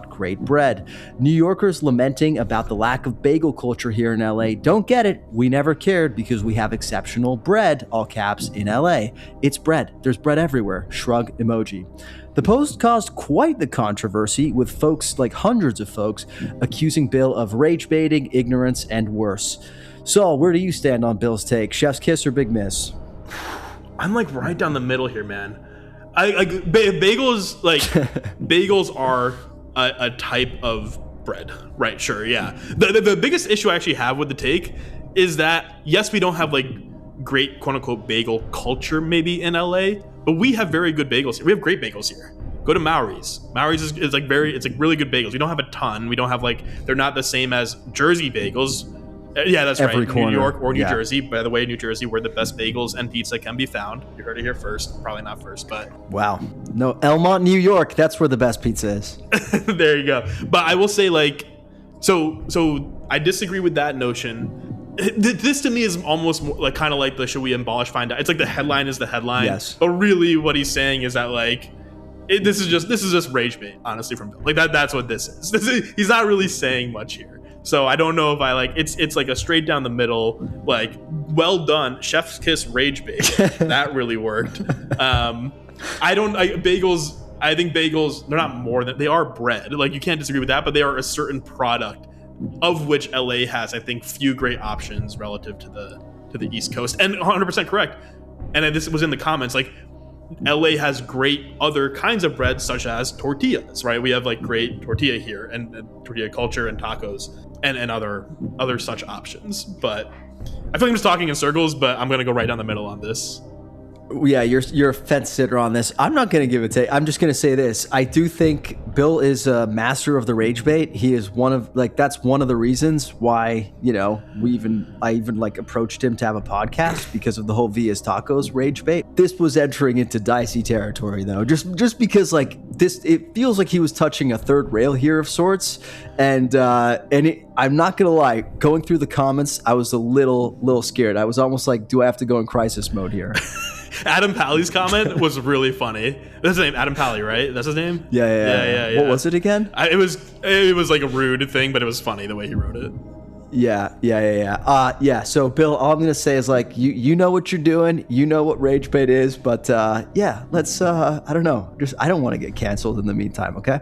great bread. New Yorkers lamenting about the lack of bagel culture here in LA. Don't get it. We never cared because we have exceptional bread, all caps, in LA. It's bread. There's bread everywhere. Shrug emoji. The post caused quite the controversy, with folks, like hundreds of folks, accusing Bill of rage baiting, ignorance, and worse. Saul, where do you stand on Bill's take? Chef's Kiss or Big Miss? I'm like right down the middle here, man. Bagels, like bagels are a type of bread, right? Sure, yeah. The biggest issue I actually have with the take is that yes, we don't have like great quote unquote bagel culture maybe in LA, but we have very good bagels here. We have great bagels here. Go to Maury's. Maury's is like it's like really good bagels. We don't have a ton. We don't have like, they're not the same as Jersey bagels. Yeah, that's Every right. Corner. New York or New Jersey. By the way, New Jersey, where the best bagels and pizza can be found. You heard it here first. Probably not first, but... Wow. No, Elmont, New York. That's where the best pizza is. There you go. But I will say, like... So I disagree with that notion. This to me is almost more, like kind of like the should we abolish fine dining? It's like the headline is the headline. Yes. But really what he's saying is that, like... This is just rage bait, honestly, from Bill. Like, that's what this is. He's not really saying much here. So I don't know if I like it's like a straight down the middle, like well done, chef's kiss rage bait. That really worked. Bagels. I think bagels, they're not more than, they are bread. Like you can't disagree with that, but they are a certain product of which LA has, I think, few great options relative to the East Coast. And 100% correct. And this was in the comments, like LA has great other kinds of bread, such as tortillas, right? We have like great tortilla here and tortilla culture and tacos and other such options. But I feel like I'm just talking in circles, but I'm going to go right down the middle on this. Yeah, you're a fence sitter on this. I'm not going to give it to. I'm just going to say this. I do think Bill is a master of the rage bait. He is that's one of the reasons why, I even like approached him to have a podcast because of the whole Via's Tacos rage bait. This was entering into dicey territory though, just because like this, it feels like he was touching a third rail here of sorts. And I'm not going to lie, going through the comments, I was a little scared. I was almost like, do I have to go in crisis mode here? Adam Pally's comment was really funny. That's his name, Adam Pally, right? That's his name? Yeah. What was it again? It was like a rude thing, but it was funny the way he wrote it. Yeah. So Bill, all I'm gonna say is like you know what you're doing, you know what rage bait is, but let's I don't know, I don't want to get canceled in the meantime. Okay.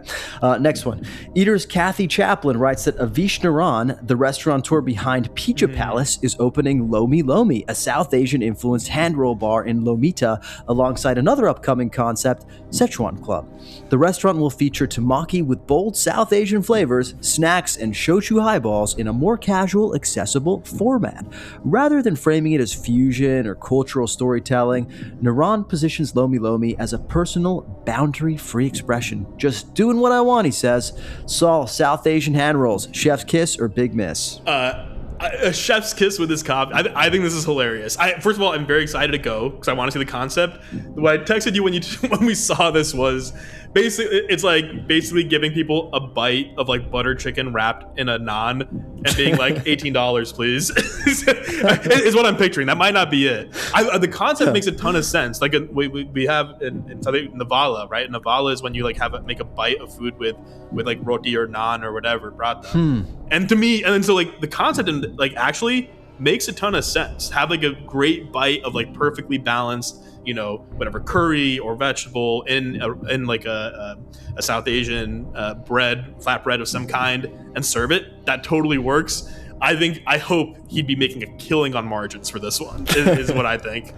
Next one. Eaters Kathy Chaplin writes that Avish Naran, the restaurateur behind Pizza Palace, is opening Lomi Lomi, a South Asian influenced hand roll bar in Lomita, alongside another upcoming concept, Szechuan Club. The restaurant will feature temaki with bold South Asian flavors, snacks, and shochu highballs in a more casual, accessible format. Rather than framing it as fusion or cultural storytelling, Naran positions Lomi Lomi as a personal, boundary-free expression. Just doing what I want, he says. Saul, South Asian hand rolls, chef's kiss or big miss? A chef's kiss with this cop. I think this is hilarious. First of all, I'm very excited to go because I want to see the concept. What I texted you when we saw this was basically giving people a bite of like butter chicken wrapped in a naan and being like $18, please. is what I'm picturing. That might not be it. The concept makes a ton of sense. Like we have in Navala, right? Navala is when you like make a bite of food with like roti or naan or whatever, prata. And to me, and then so like the concept like actually makes a ton of sense. Have like a great bite of like perfectly balanced, whatever curry or vegetable in like a South Asian flat bread of some kind, and serve it. That totally works. I hope he'd be making a killing on margins for this one. Is what I think.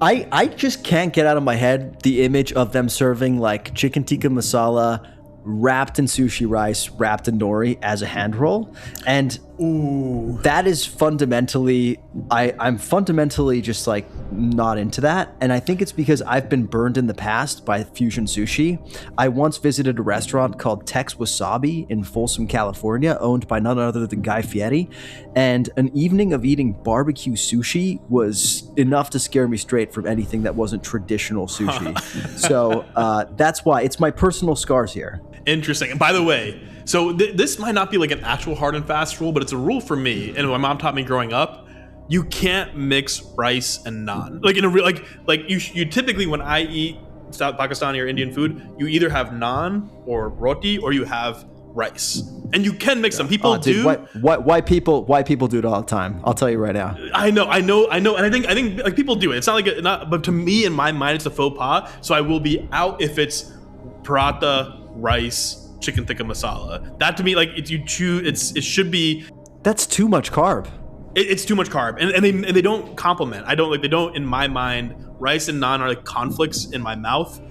I just can't get out of my head the image of them serving like chicken tikka masala wrapped in sushi rice, wrapped in nori as a hand roll. And that is fundamentally, I'm fundamentally just like not into that. And I think it's because I've been burned in the past by fusion sushi. I once visited a restaurant called Tex Wasabi in Folsom, California, owned by none other than Guy Fieri. And an evening of eating barbecue sushi was enough to scare me straight from anything that wasn't traditional sushi. So that's why it's my personal scars here. Interesting. And by the way, so this might not be like an actual hard and fast rule, but it's a rule for me. And my mom taught me growing up, you can't mix rice and naan. Like in a real, like you typically, when I eat South Pakistani or Indian food, you either have naan or roti or you have rice, and you can mix them. People do. White people do it all the time. I'll tell you right now. I know, and I think like people do it. It's not like but to me, in my mind, it's a faux pas. So I will be out if it's paratha, rice, chicken tikka masala. That to me, like it should be. That's too much carb. It's too much carb, and they don't complement. They don't in my mind. Rice and naan are like conflicts in my mouth.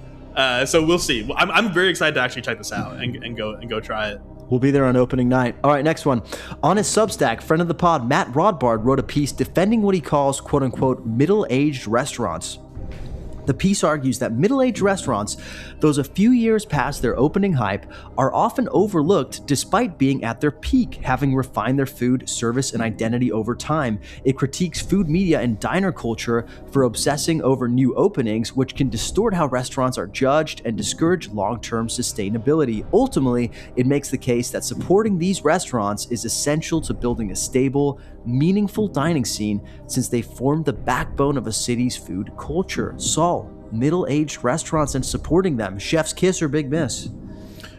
So we'll see. I'm very excited to actually check this out and go try it. We'll be there on opening night. All right, next one. On his Substack, friend of the pod, Matt Rodbard, wrote a piece defending what he calls quote unquote middle-aged restaurants. The piece argues that middle-aged restaurants, those a few years past their opening hype, are often overlooked despite being at their peak, having refined their food, service, and identity over time. It critiques food media and diner culture for obsessing over new openings, which can distort how restaurants are judged and discourage long-term sustainability. Ultimately, it makes the case that supporting these restaurants is essential to building a stable, meaningful dining scene since they form the backbone of a city's food culture. Saul, middle-aged restaurants and supporting them, chef's kiss or big miss?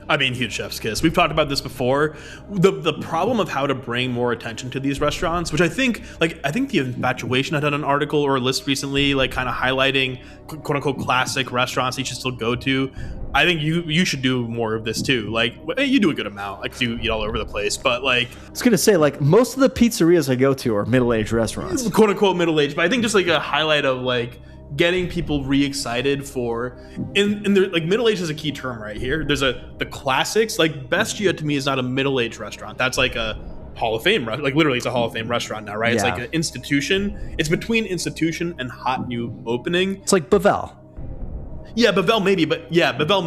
I mean, huge chef's kiss. We've talked about this before. The problem of how to bring more attention to these restaurants, which I think the Infatuation had done an article or a list recently, like kind of highlighting quote unquote classic restaurants you should still go to. I think you should do more of this too. Like, you do a good amount, like you eat all over the place, but like I was gonna say, like, most of the pizzerias I go to are middle-aged restaurants, quote unquote middle-aged. But I think just like a highlight of like getting people re-excited for, and like middle-aged is a key term right here. There's the classics, like Bestia to me is not a middle-aged restaurant. That's like a Hall of Fame, like literally it's a Hall of Fame restaurant now, right? It's like an institution. It's between institution and hot new opening. It's like Bavel. Yeah, Bavel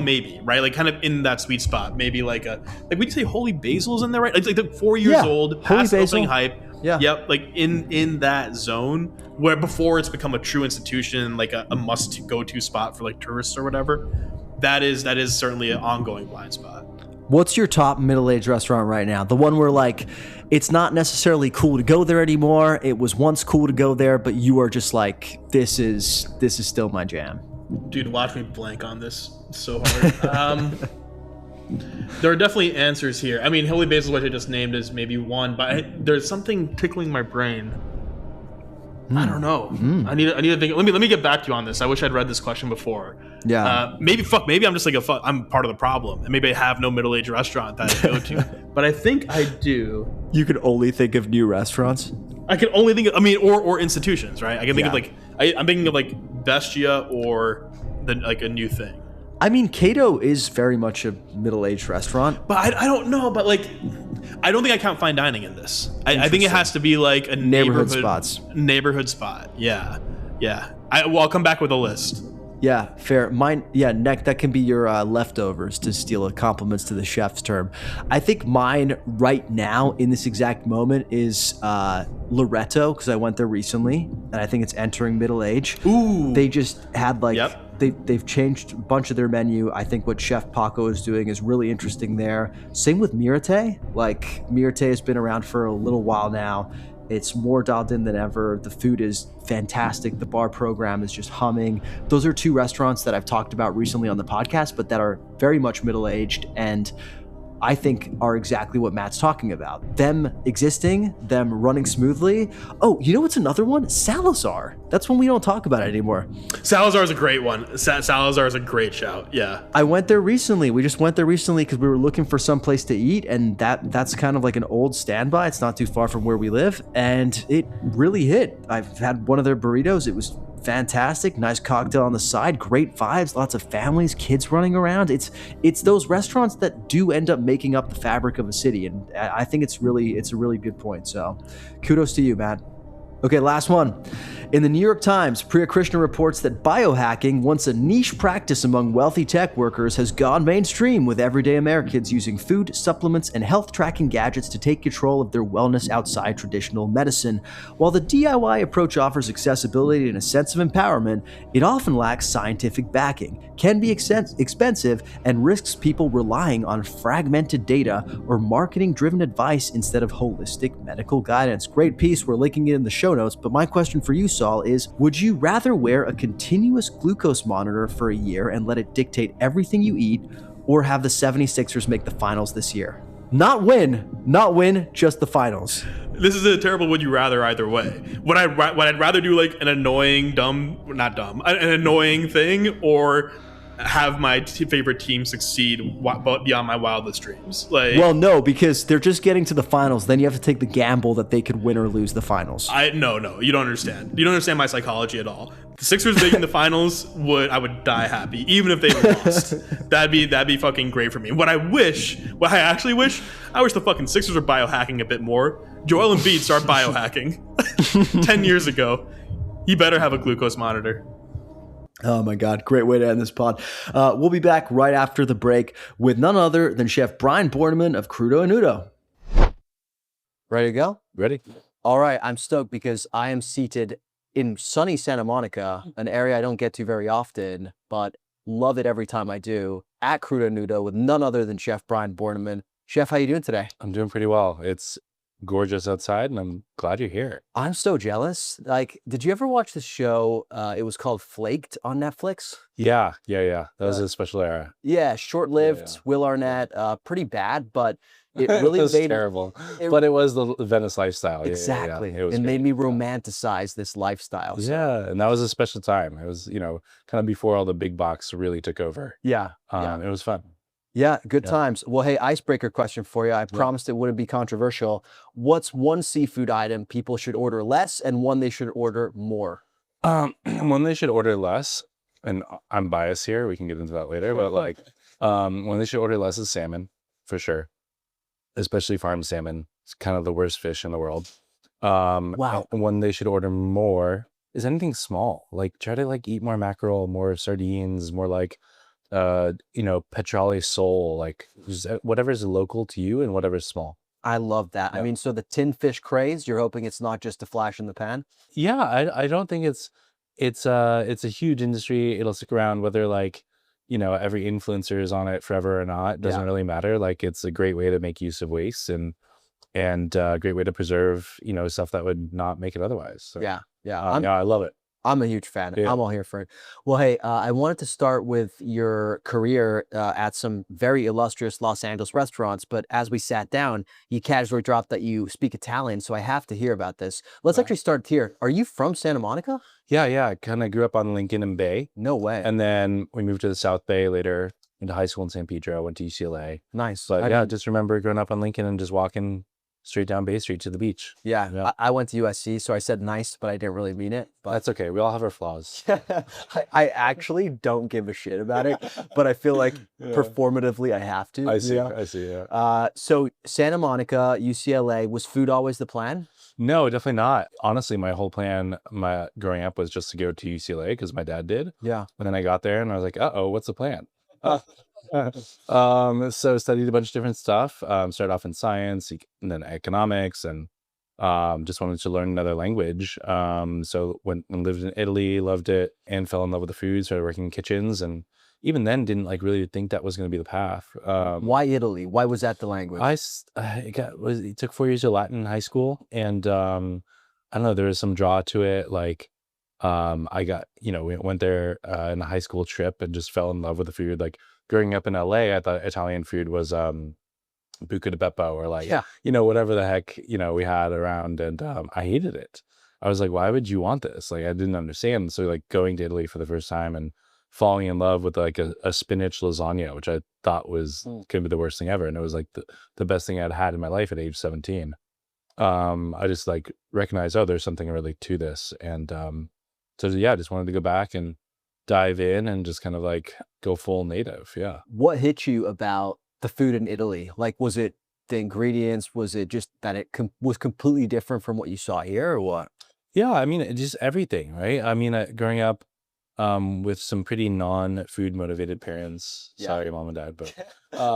maybe, right? Like kind of in that sweet spot. Maybe like we'd say Holy Basil's in there, right? Like the 4 years old, past opening hype. Yeah. Yep. Like in that zone where before it's become a true institution, like a must go to spot for like tourists or whatever. That is certainly an ongoing blind spot. What's your top middle-aged restaurant right now? The one where like it's not necessarily cool to go there anymore. It was once cool to go there, but you are just like, this is still my jam. Dude, watch me blank on this so hard. There are definitely answers here. I mean, Holy Basil, which I just named, is maybe one, but there's something tickling my brain. I don't know. I need to think. Let me get back to you on this. I wish I'd read this question before. Yeah. Maybe I'm just like I'm part of the problem, and maybe I have no middle-aged restaurant that I go to. But I think I do. You could only think of new restaurants. I can only think of, I mean, or institutions, right? I can think of like I'm thinking of like Bestia or like a new thing. I mean, Cato is very much a middle-aged restaurant. But I don't know, but like, I don't think I count fine dining in this. I think it has to be like a neighborhood spot. Yeah. I'll come back with a list. Yeah, fair. Mine, Nick, that can be your leftovers, to steal a compliments to the chef's term. I think mine right now in this exact moment is Loretto, because I went there recently, and I think it's entering middle age. Ooh. They just had like, they've changed a bunch of their menu. I think what Chef Paco is doing is really interesting there. Same with Mirate. Like, Mirate has been around for a little while now. It's more dialed in than ever. The food is fantastic. The bar program is just humming. Those are two restaurants that I've talked about recently on the podcast, but that are very much middle-aged and I think are exactly what Matt's talking about. Them existing, them running smoothly. Oh, you know what's another one? Salazar. That's one we don't talk about anymore. Salazar is a great one. Salazar is a great shout. Yeah. I went there recently. We just went there recently because we were looking for some place to eat, and that's kind of like an old standby. It's not too far from where we live, and it really hit. I've had one of their burritos. It was fantastic. Nice cocktail on the side. Great vibes. Lots of families, kids running around. It's those restaurants that do end up making up the fabric of a city, and I think it's a really good point. So, kudos to you, Matt. Okay, last one. In the New York Times, Priya Krishna reports that biohacking, once a niche practice among wealthy tech workers, has gone mainstream, with everyday Americans using food, supplements, and health tracking gadgets to take control of their wellness outside traditional medicine. While the DIY approach offers accessibility and a sense of empowerment, it often lacks scientific backing, can be expensive, and risks people relying on fragmented data or marketing-driven advice instead of holistic medical guidance. Great piece. We're linking it in the show notes, but my question for you, Saul, is would you rather wear a continuous glucose monitor for a year and let it dictate everything you eat, or have the 76ers make the finals this year? Not win, just the finals. This is a terrible would you rather either way. Would I'd rather do like an annoying an annoying thing, or have my favorite team succeed beyond my wildest dreams? Like, well, no, because they're just getting to the finals. Then you have to take the gamble that they could win or lose the finals. No, you don't understand. You don't understand my psychology at all. The Sixers making the finals I would die happy, even if they lost. That'd be fucking great for me. What I actually wish the fucking Sixers were biohacking a bit more. Joel Embiid started biohacking 10 years ago. He better have a glucose monitor. Oh my God, great way to end this pod. We'll be back right after the break with none other than Chef Brian Bornemann of Crudo and Nudo. Ready to go? Ready? All right, I'm stoked because I am seated in sunny Santa Monica, an area I don't get to very often, but love it every time I do, at Crudo and Nudo with none other than Chef Brian Bornemann. Chef, how you doing today? I'm doing pretty well. It's gorgeous outside, and I'm glad you're here. I'm so jealous. Like, did you ever watch the show? It was called Flaked on Netflix. Yeah. That was a special era. Yeah, short-lived. Yeah. Will Arnett, pretty bad, but it It really was made terrible, but it was the Venice lifestyle. exactly. It was It made great. me romanticize this lifestyle. So, Yeah, and that was a special time. It was, kind of before all the big box really took over. yeah. It was fun. Yeah, good Yeah. times. Well, hey, icebreaker question for you. I promised it wouldn't be controversial. What's one seafood item people should order less and one they should order more? One they should order less, and I'm biased here. We can get into that later, but like, one they should order less is salmon, for sure. Especially farm salmon. It's kind of the worst fish in the world. Wow. And one they should order more is anything small. Like try to like eat more mackerel, more sardines, more like petrale sole, like just whatever's local to you and whatever's small. I love that. I Yeah. mean, so the tin fish craze, you're hoping it's not just a flash in the pan? Yeah, I don't think it's a huge industry. It'll stick around whether like every influencer is on it forever or not. Doesn't Yeah. really matter. Like it's a great way to make use of waste and a great way to preserve stuff that would not make it otherwise. So, Yeah. I love it. I'm a huge fan. Yeah. I'm all here for it. Well, hey, I wanted to start with your career at some very illustrious Los Angeles restaurants, but as we sat down, you casually dropped that you speak Italian, so I have to hear about this. Let's Right. actually start here. Are you from Santa Monica? Yeah. I kind of grew up on Lincoln and Bay, No way. and then we moved to the South Bay later into high school in San Pedro. Went to UCLA. Nice. But I yeah, mean, just remember growing up on Lincoln and just walking straight down Bay Street to the beach. yeah, Yeah. I went to USC, so I said nice, but I didn't really mean it. But That's okay. We all have our flaws. I actually don't give a shit about it, but I feel like Yeah. performatively I have to. I see. you know? I see. Yeah. So Santa Monica, UCLA, was food always the plan? No, definitely not. Honestly, my whole plan, my growing up was just to go to UCLA because my dad did. Yeah. And then I got there and I was like, uh-oh, what's the plan? So studied a bunch of different stuff. Started off in science and then economics and just wanted to learn another language. So when lived in Italy, loved it and fell in love with the food, started working in kitchens and even then didn't like really think that was going to be the path. Why Italy? Why was that the language? It took 4 years of Latin in high school and I don't know, there was some draw to it. Like I got, we went there in a high school trip and just fell in love with the food. Like growing up in LA, I thought Italian food was buca di beppo or like, Yeah. whatever the heck, we had around. And I hated it. I was like, why would you want this? Like, I didn't understand. So like going to Italy for the first time and falling in love with like a spinach lasagna, which I thought was could be the worst thing ever. And it was like the best thing I'd had in my life at age 17. I just like recognized, oh, there's something really to this. And so yeah, I just wanted to go back and dive in and just kind of like go full native. Yeah. What hit you about the food in Italy? Like, was it the ingredients? Was it just that it was completely different from what you saw here or what? Yeah. I mean, just everything, right? I mean, growing up with some pretty non-food motivated parents. Yeah. Sorry, mom and dad, but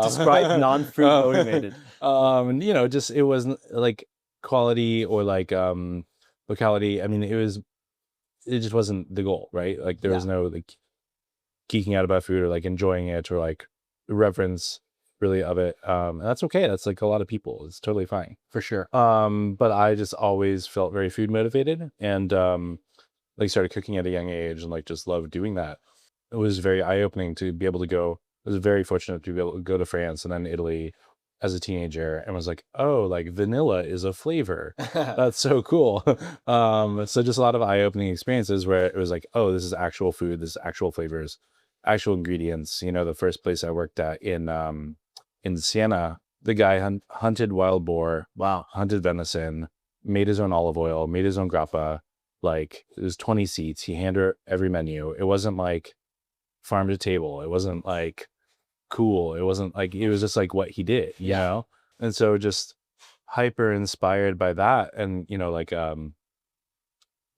Describe non-food motivated. Just it wasn't like quality or like locality. I mean, it just wasn't the goal, right? Like there was no like geeking out about food or like enjoying it or like reverence really of it. And that's okay. That's like a lot of people. It's totally fine. For sure. But I just always felt very food motivated and like started cooking at a young age and like just loved doing that. It was very eye-opening to be able to go. I was very fortunate to be able to go to France and then Italy as a teenager and was like, oh, like vanilla is a flavor. That's so cool. So just a lot of eye-opening experiences where it was like, oh, this is actual food, this is actual flavors, actual ingredients. The first place I worked at in Siena, the guy hunted wild boar, hunted venison, made his own olive oil, made his own grappa. Like it was 20 seats. He handed every menu. It wasn't like farm to table. It wasn't like cool. It wasn't like, it was just like what he did, you know? And so just hyper inspired by that. And,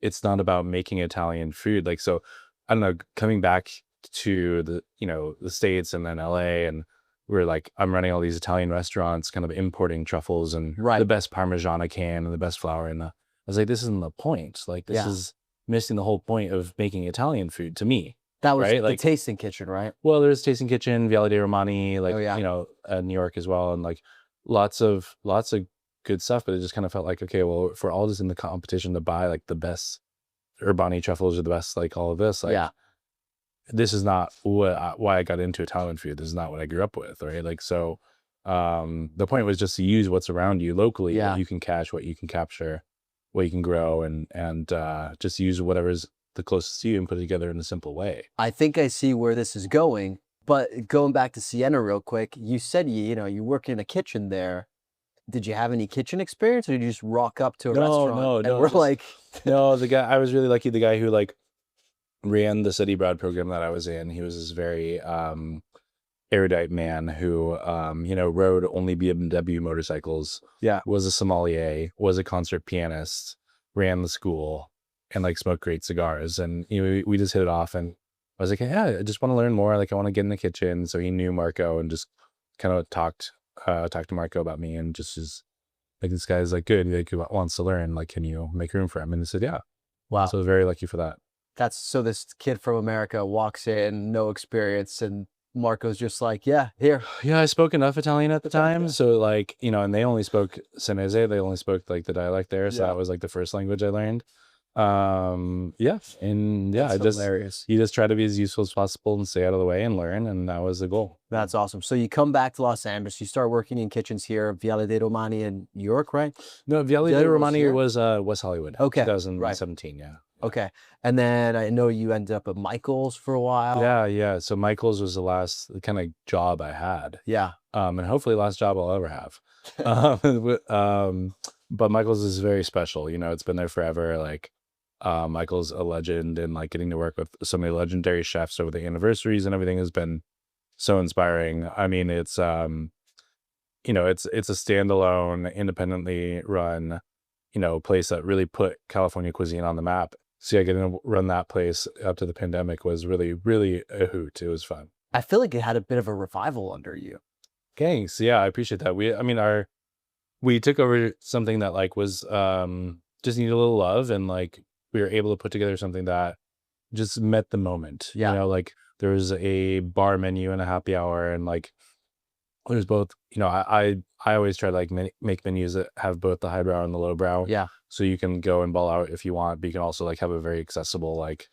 it's not about making Italian food. Like, so I don't know, coming back to the States and then LA and we're like, I'm running all these Italian restaurants, kind of importing truffles and the best Parmesan I can and the best flour. And I was like, this isn't the point. Like this is missing the whole point of making Italian food to me. That was right? the Like tasting kitchen, right? Well, there's Tasting Kitchen, Viale dei Romani, like New York as well, and like lots of good stuff, but it just kind of felt like, okay, well, if we're all just in the competition to buy like the best Urbani truffles or the best, like all of this, like, this is not why I got into Italian food. This is not what I grew up with, right? Like, so the point was just to use what's around you locally, what you can catch, what you can capture, what you can grow, and just use whatever's the closest to you and put it together in a simple way. I think I see where this is going, but going back to Siena real quick, you said you work in a kitchen there. Did you have any kitchen experience, or did you just rock up to a restaurant and we're like... No, I was really lucky. The guy who like ran the city broad program that I was in, he was this very erudite man who rode only BMW motorcycles, was a sommelier, was a concert pianist, ran the school, and like smoked great cigars. And we just hit it off, and I was like, yeah, I just want to learn more, like I want to get in the kitchen. So he knew Marco and just kind of talked to Marco about me, and just is like, this guy's like good, like, he wants to learn, like, can you make room for him? And he said, yeah. Wow. So I was very lucky for that. So this kid from America walks in, no experience, and Marco's just like, yeah, here. Yeah, I spoke enough Italian at the time. So like, and they only spoke Senese, they only spoke like the dialect there. So that was like the first language I learned. And That's hilarious. You just try to be as useful as possible and stay out of the way and learn. And that was the goal. That's awesome. So you come back to Los Angeles, you start working in kitchens here, Viale dei Romani in New York, right? No, Viale dei Romani was West Hollywood. Okay. 2017, yeah. Okay. And then I know you ended up at Michael's for a while. Yeah. So Michael's was the last kind of job I had. Yeah. And hopefully last job I'll ever have. But Michael's is very special. It's been there forever. Like, Michael's a legend, and like getting to work with so many legendary chefs over the anniversaries and everything has been so inspiring. I mean, it's it's a standalone, independently run, place that really put California cuisine on the map. So yeah, getting to run that place up to the pandemic was really, really a hoot. It was fun. I feel like it had a bit of a revival under you. Thanks. Yeah, I appreciate that. We took over something that like was just needed a little love, and like we were able to put together something that just met the moment. Yeah. Like there was a bar menu and a happy hour, and like there's both, I always try to like make menus that have both the highbrow and the lowbrow. Yeah. So you can go and ball out if you want, but you can also like have a very accessible, like,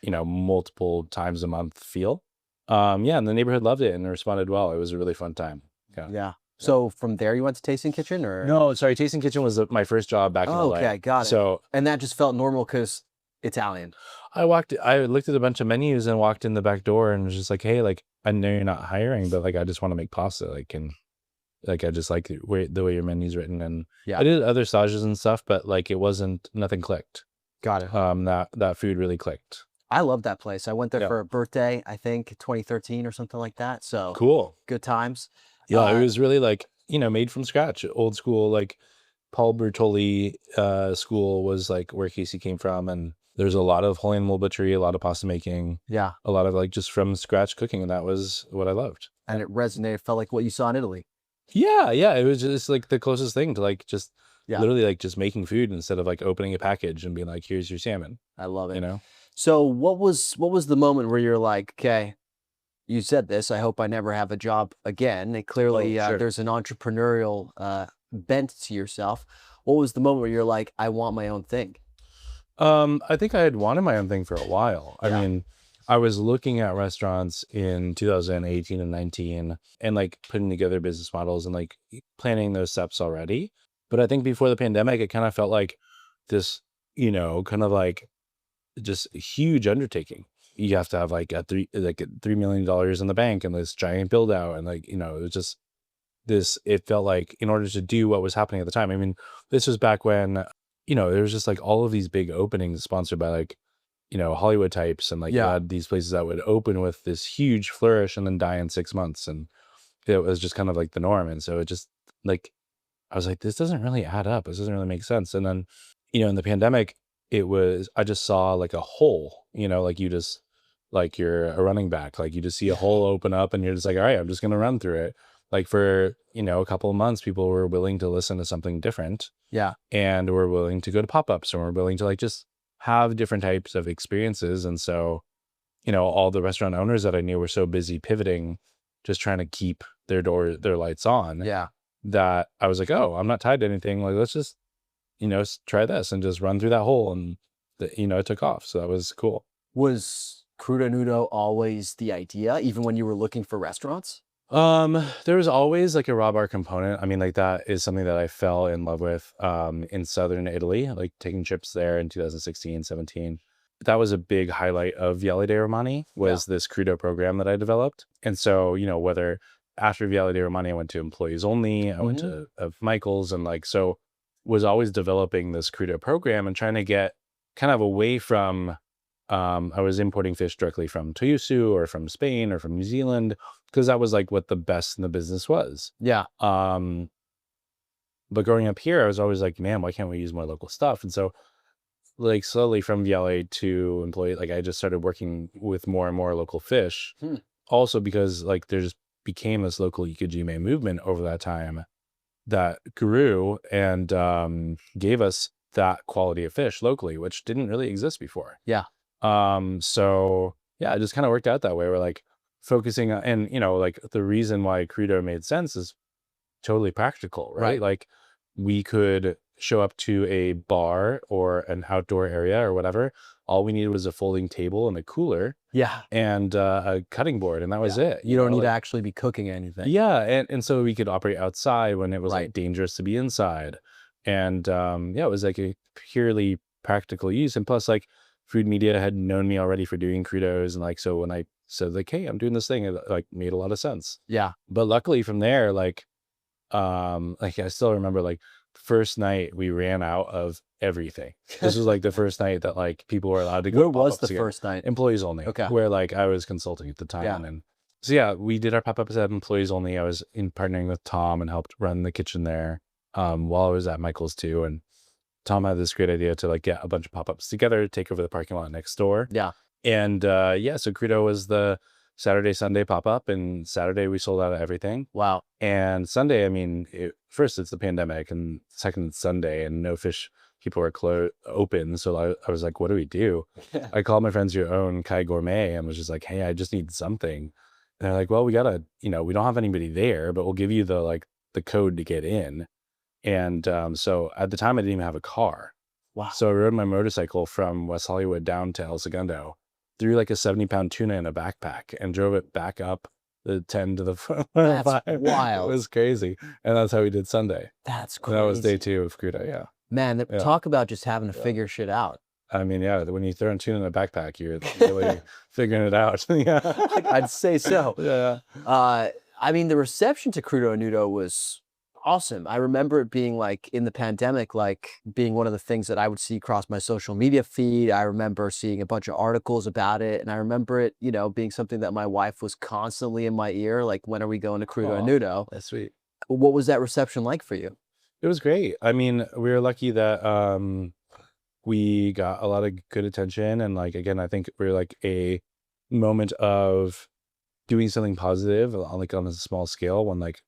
multiple times a month feel. And the neighborhood loved it and responded well. It was a really fun time. Yeah. So from there you went to Tasting Kitchen, or? No, sorry. Tasting Kitchen was my first job back in LA. Okay, got it. So, and that just felt normal because Italian. I looked at a bunch of menus and walked in the back door and was just like, hey, like, I know you're not hiring, but like, I just want to make pasta. Like, and like, I just like the way your menu's written. And I did other stages and stuff, but like, nothing clicked. Got it. That food really clicked. I love that place. I went there for a birthday, I think 2013 or something like that. So cool. Good times. Yeah, it was really like, made from scratch, old school, like Paul Bertolli school was like where Casey came from. And there's a lot of holy animal butchery, a lot of pasta making. Yeah. A lot of like just from scratch cooking. And that was what I loved. And it resonated, felt like what you saw in Italy. Yeah. It was just like the closest thing to like just literally like just making food instead of like opening a package and being like, here's your salmon. I love it. So what was the moment where you're like, okay, you said this, I hope I never have a job again. And clearly there's an entrepreneurial bent to yourself. What was the moment where you're like, I want my own thing? I think I had wanted my own thing for a while. I mean, I was looking at restaurants in 2018 and 19 and like putting together business models and like planning those steps already. But I think before the pandemic, it kind of felt like this, kind of like just huge undertaking. You have to have like $3 million in the bank and this giant build out. And like, it was just it felt like in order to do what was happening at the time. I mean, this was back when, there was just like all of these big openings sponsored by like, Hollywood types. And like you had these places that would open with this huge flourish and then die in 6 months. And it was just kind of like the norm. And so it just like, I was like, this doesn't really add up. This doesn't really make sense. And then, in the pandemic, I just saw like a hole, like you just, like you're a running back, like you just see a hole open up and you're just like, all right, I'm just going to run through it. Like for, a couple of months, people were willing to listen to something different. Yeah. And were willing to go to pop-ups and were willing to like just have different types of experiences. And so, all the restaurant owners that I knew were so busy pivoting, just trying to keep their lights on. Yeah. that I was like, oh, I'm not tied to anything. Like, let's just, try this and just run through that hole. And, it took off. So that was cool. Was Crudo Nudo always the idea, even when you were looking for restaurants? There was always like a raw bar component. I mean, like that is something that I fell in love with, in Southern Italy, like taking trips there in 2016, 17. That was a big highlight of Viale dei Romani was this Crudo program that I developed. And so, whether after Viale dei Romani, I went to employees only, I went to of Michael's, and like, so was always developing this Crudo program and trying to get kind of away from, I was importing fish directly from Toyosu or from Spain or from New Zealand, because that was like what the best in the business was. Yeah. But growing up here, I was always like, man, why can't we use more local stuff? And so like slowly from Viale to employee, like I just started working with more and more local fish. Also because like there just became this local Ikejime movement over that time that grew and gave us that quality of fish locally, which didn't really exist before. Yeah. So yeah, it just kind of worked out that way. We're like focusing on, and like the reason why Crudo made sense is totally practical, right? Like we could show up to a bar or an outdoor area or whatever. All we needed was a folding table and a cooler. Yeah. And a cutting board, and that was it. You don't need to actually be cooking anything. Yeah, and so we could operate outside when it was like dangerous to be inside. And it was like a purely practical use. And plus, like food media had known me already for doing Crudos, and like so when I said like, hey, I'm doing this thing, it like made a lot of sense. Yeah. But luckily from there, like I still remember like first night we ran out of everything. This was like the first night that like people were allowed to go. Where was the first night? Employees only. Okay. Where like I was consulting at the time. And so yeah, we did our pop-ups at employees only. I was in partnering with Tom and helped run the kitchen there while I was at Michael's too. And Tom had this great idea to like get a bunch of pop-ups together, take over the parking lot next door. Yeah. And so Crudo was the Saturday, Sunday pop-up, and Saturday we sold out of everything. Wow. And Sunday, I mean, first it's the pandemic, and second it's Sunday, and no fish people were open. So I was like, what do we do? I called my friends who own Kai Gourmet and was just like, hey, I just need something. And they're like, well, we gotta, we don't have anybody there, but we'll give you the code to get in. And so at the time I didn't even have a car. Wow. So I rode my motorcycle from West Hollywood down to El Segundo, threw like a 70-pound tuna in a backpack and drove it back up the 10 to the 5. That's wild. It was crazy. And that's how we did Sunday. That's crazy. And that was day 2 of Crudo, yeah. Man, talk about just having to figure shit out. I mean, yeah, when you throw a tuna in a backpack, you're really figuring it out. Yeah. I'd say so. Yeah. I mean, the reception to Crudo Nudo was awesome. I remember it being like in the pandemic, like being one of the things that I would see across my social media feed. I remember seeing a bunch of articles about it. And I remember it, being something that my wife was constantly in my ear. Like, when are we going to Crudo Nudo? That's sweet. What was that reception like for you? It was great. I mean, we were lucky that we got a lot of good attention. And like, again, I think we're like a moment of doing something positive, like on a small scale, when like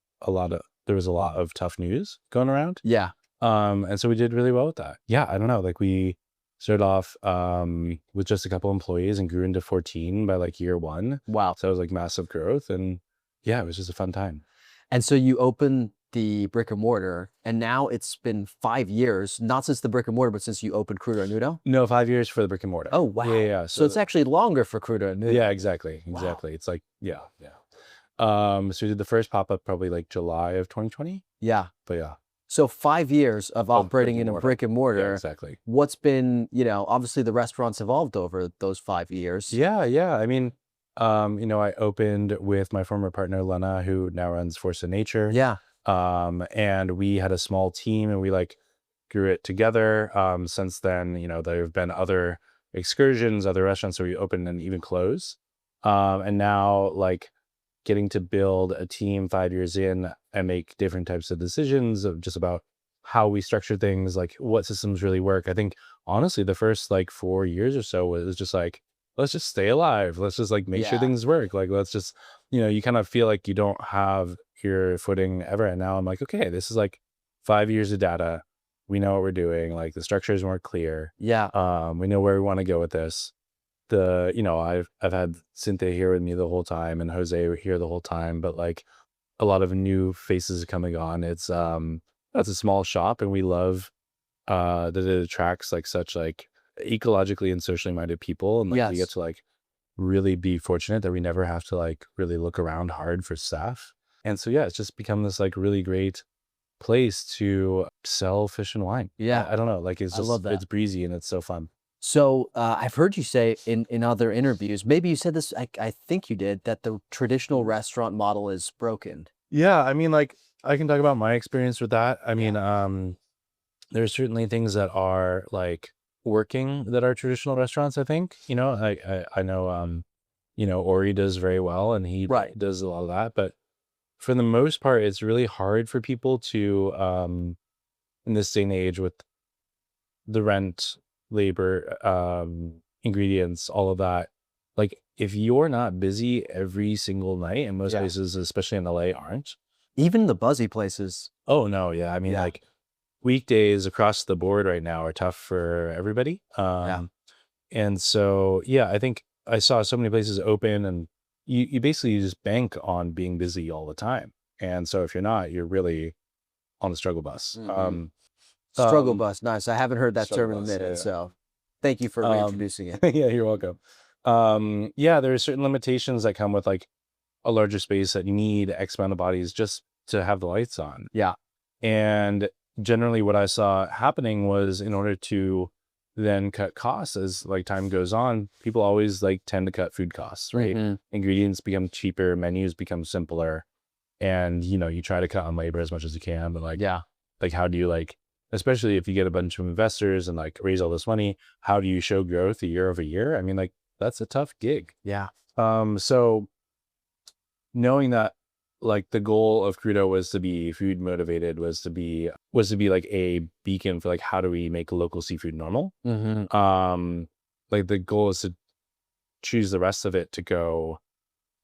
there was a lot of tough news going around. Yeah. And so we did really well with that. Yeah, I don't know. Like we started off with just a couple employees and grew into 14 by like year 1. Wow. So it was like massive growth, and yeah, it was just a fun time. And so you opened the brick and mortar, and now it's been 5 years, not since the brick and mortar, but since you opened Crudo Nudo? No, 5 years for the brick and mortar. Oh, wow. Yeah. So it's actually longer for Crudo Nudo. Yeah, exactly. Wow. It's like, yeah. So we did the first pop-up probably like July of 2020. Yeah. But yeah. So 5 years of operating in a brick and mortar. Yeah, exactly. What's been, obviously the restaurant's evolved over those 5 years. Yeah. I mean, I opened with my former partner, Lena, who now runs Force of Nature. Yeah. And we had a small team, and we like grew it together. Since then, there have been other excursions, other restaurants where we open and even close. And now like getting to build a team 5 years in and make different types of decisions of just about how we structure things, like what systems really work. I think honestly, the first like 4 years or so was just like, let's just stay alive. Let's just like make sure things work. Like, let's just, you kind of feel like you don't have your footing ever. And now I'm like, okay, this is like 5 years of data. We know what we're doing. Like the structure is more clear. Yeah. We know where we want to go with this. I've had Cynthia here with me the whole time and Jose here the whole time, but like a lot of new faces coming on. It's a small shop, and we love that it attracts like such like ecologically and socially minded people, and like we get Yes. to like really be fortunate that we never have to like really look around hard for staff. And so yeah, it's just become this like really great place to sell fish and wine. Yeah. I don't know, like I love that. it's breezy and it's so fun. So I've heard you say in other interviews, maybe you said this, I think you did, that the traditional restaurant model is broken. Yeah, I mean, like I can talk about my experience with that. I mean, there's certainly things that are like working that are traditional restaurants. I think I know Ori does very well, and he Right. does a lot of that. But for the most part, it's really hard for people to in this day and age with the rent, labor, ingredients, all of that. Like if you're not busy every single night, and most Yeah. places, especially in LA, aren't. Even the buzzy places. Oh no, yeah. I mean, Yeah. like weekdays across the board right now are tough for everybody. And so yeah, I think I saw so many places open, and you basically just bank on being busy all the time. And so if you're not, you're really on the struggle bus. Mhm. Struggle um, bus. Nice. I haven't heard that term struggle in a bus, minute, yeah. so thank you for reintroducing it. Yeah, you're welcome. Yeah, there are certain limitations that come with like a larger space that you need X amount of bodies just to have the lights on. Yeah. And generally what I saw happening was, in order to then cut costs as like time goes on, people always like tend to cut food costs, right? Mhm. Ingredients become cheaper, menus become simpler, and you try to cut on labor as much as you can, but like Yeah. like how do you like, especially if you get a bunch of investors and like raise all this money, how do you show growth year over year? I mean, like that's a tough gig. Yeah. So knowing that like the goal of Crudo was to be food motivated, was to be like a beacon for like how do we make local seafood normal. Mm-hmm. Like the goal is to choose the rest of it to go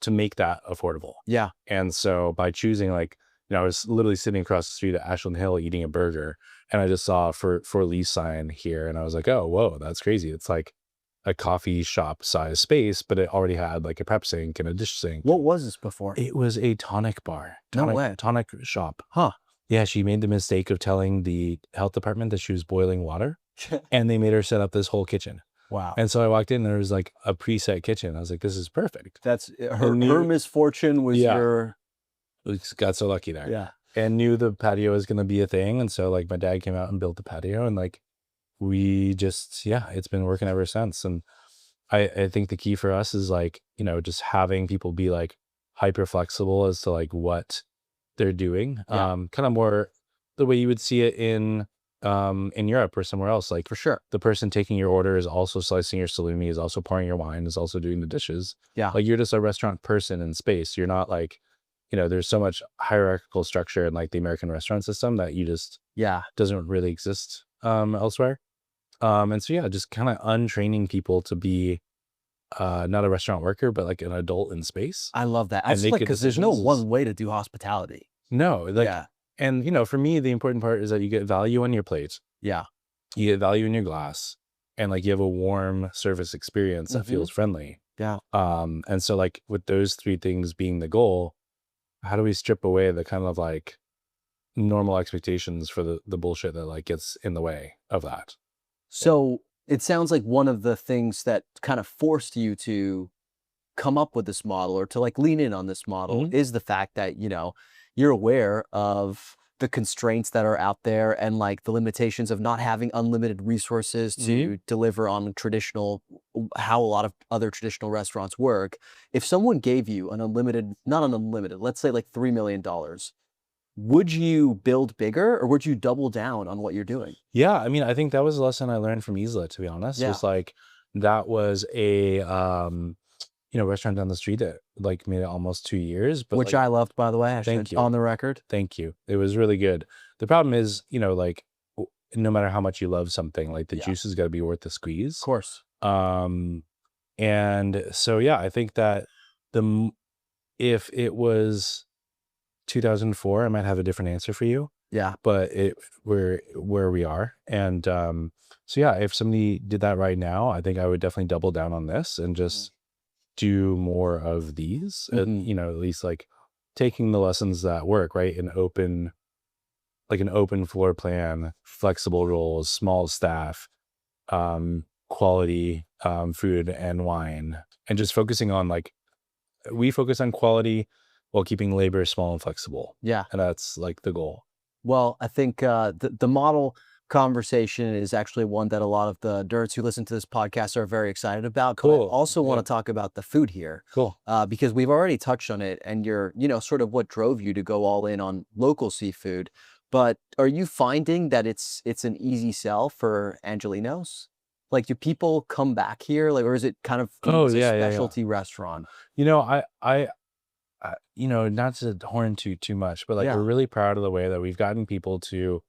to make that affordable. Yeah. And so by choosing like, I was literally sitting across the street at Ashland Hill eating a burger, and I just saw a for lease sign here, and I was like, oh, whoa, that's crazy. It's like a coffee shop size space, but it already had like a prep sink and a dish sink. What was this before? It was a tonic bar. No way. Tonic shop. Huh. Yeah, she made the mistake of telling the health department that she was boiling water, and they made her set up this whole kitchen. Wow. And so I walked in, and there was like a preset kitchen. I was like, this is perfect. That's her misfortune was your... We just got so lucky there. Yeah. And knew the patio was going to be a thing. And so like my dad came out and built the patio, and like we just, it's been working ever since. And I think the key for us is like, just having people be like hyper flexible as to like what they're doing. Yeah. Kind of more the way you would see it in Europe or somewhere else. Like For sure. the person taking your order is also slicing your salumi, is also pouring your wine, is also doing the dishes. Yeah. Like you're just a restaurant person in space. You're not like, there's so much hierarchical structure in like the American restaurant system that you just doesn't really exist elsewhere. And so just kind of untraining people to be not a restaurant worker, but like an adult in space. I love that. I like, because there's no one way to do hospitality. No, like, and for me, the important part is that you get value on your plate. Yeah. You get value in your glass, and like you have a warm service experience that feels friendly. Yeah. And so like with those three things being the goal, how do we strip away the kind of like normal expectations for the bullshit that like gets in the way of that? So it sounds like one of the things that kind of forced you to come up with this model, or to like lean in on this model, is the fact that, you're aware of the constraints that are out there, and like the limitations of not having unlimited resources to deliver on how a lot of other traditional restaurants work. If someone gave you not an unlimited, let's say like $3 million, would you build bigger, or would you double down on what you're doing? Yeah, I mean, I think that was a lesson I learned from Isla, to be honest. Yeah. It's like that was a restaurant down the street that like made it almost 2 years, but Which like, I loved, by the way. Thank you. On the record. Thank you. It was really good. The problem is, like no matter how much you love something, like the juice has got to be worth the squeeze. Of course. And so I think that if it was 2004, I might have a different answer for you. Yeah. But we're where we are, and if somebody did that right now, I think I would definitely double down on this and just do more of these. At least like taking the lessons that work, right? An open floor plan, flexible roles, small staff, quality food and wine, and just focusing on like, we focus on quality while keeping labor small and flexible. Yeah. And that's like the goal. Well, I think the model conversation is actually one that a lot of the nerds who listen to this podcast are very excited about. But I Cool. also want Yeah. to talk about the food here. Cool. Because we've already touched on it, and you're, sort of what drove you to go all in on local seafood. But are you finding that it's an easy sell for Angelinos? Like, do people come back here, like, or is it kind of Oh, a yeah, yeah, yeah. specialty restaurant? Not to horn too much, but like, Yeah. we're really proud of the way that we've gotten people to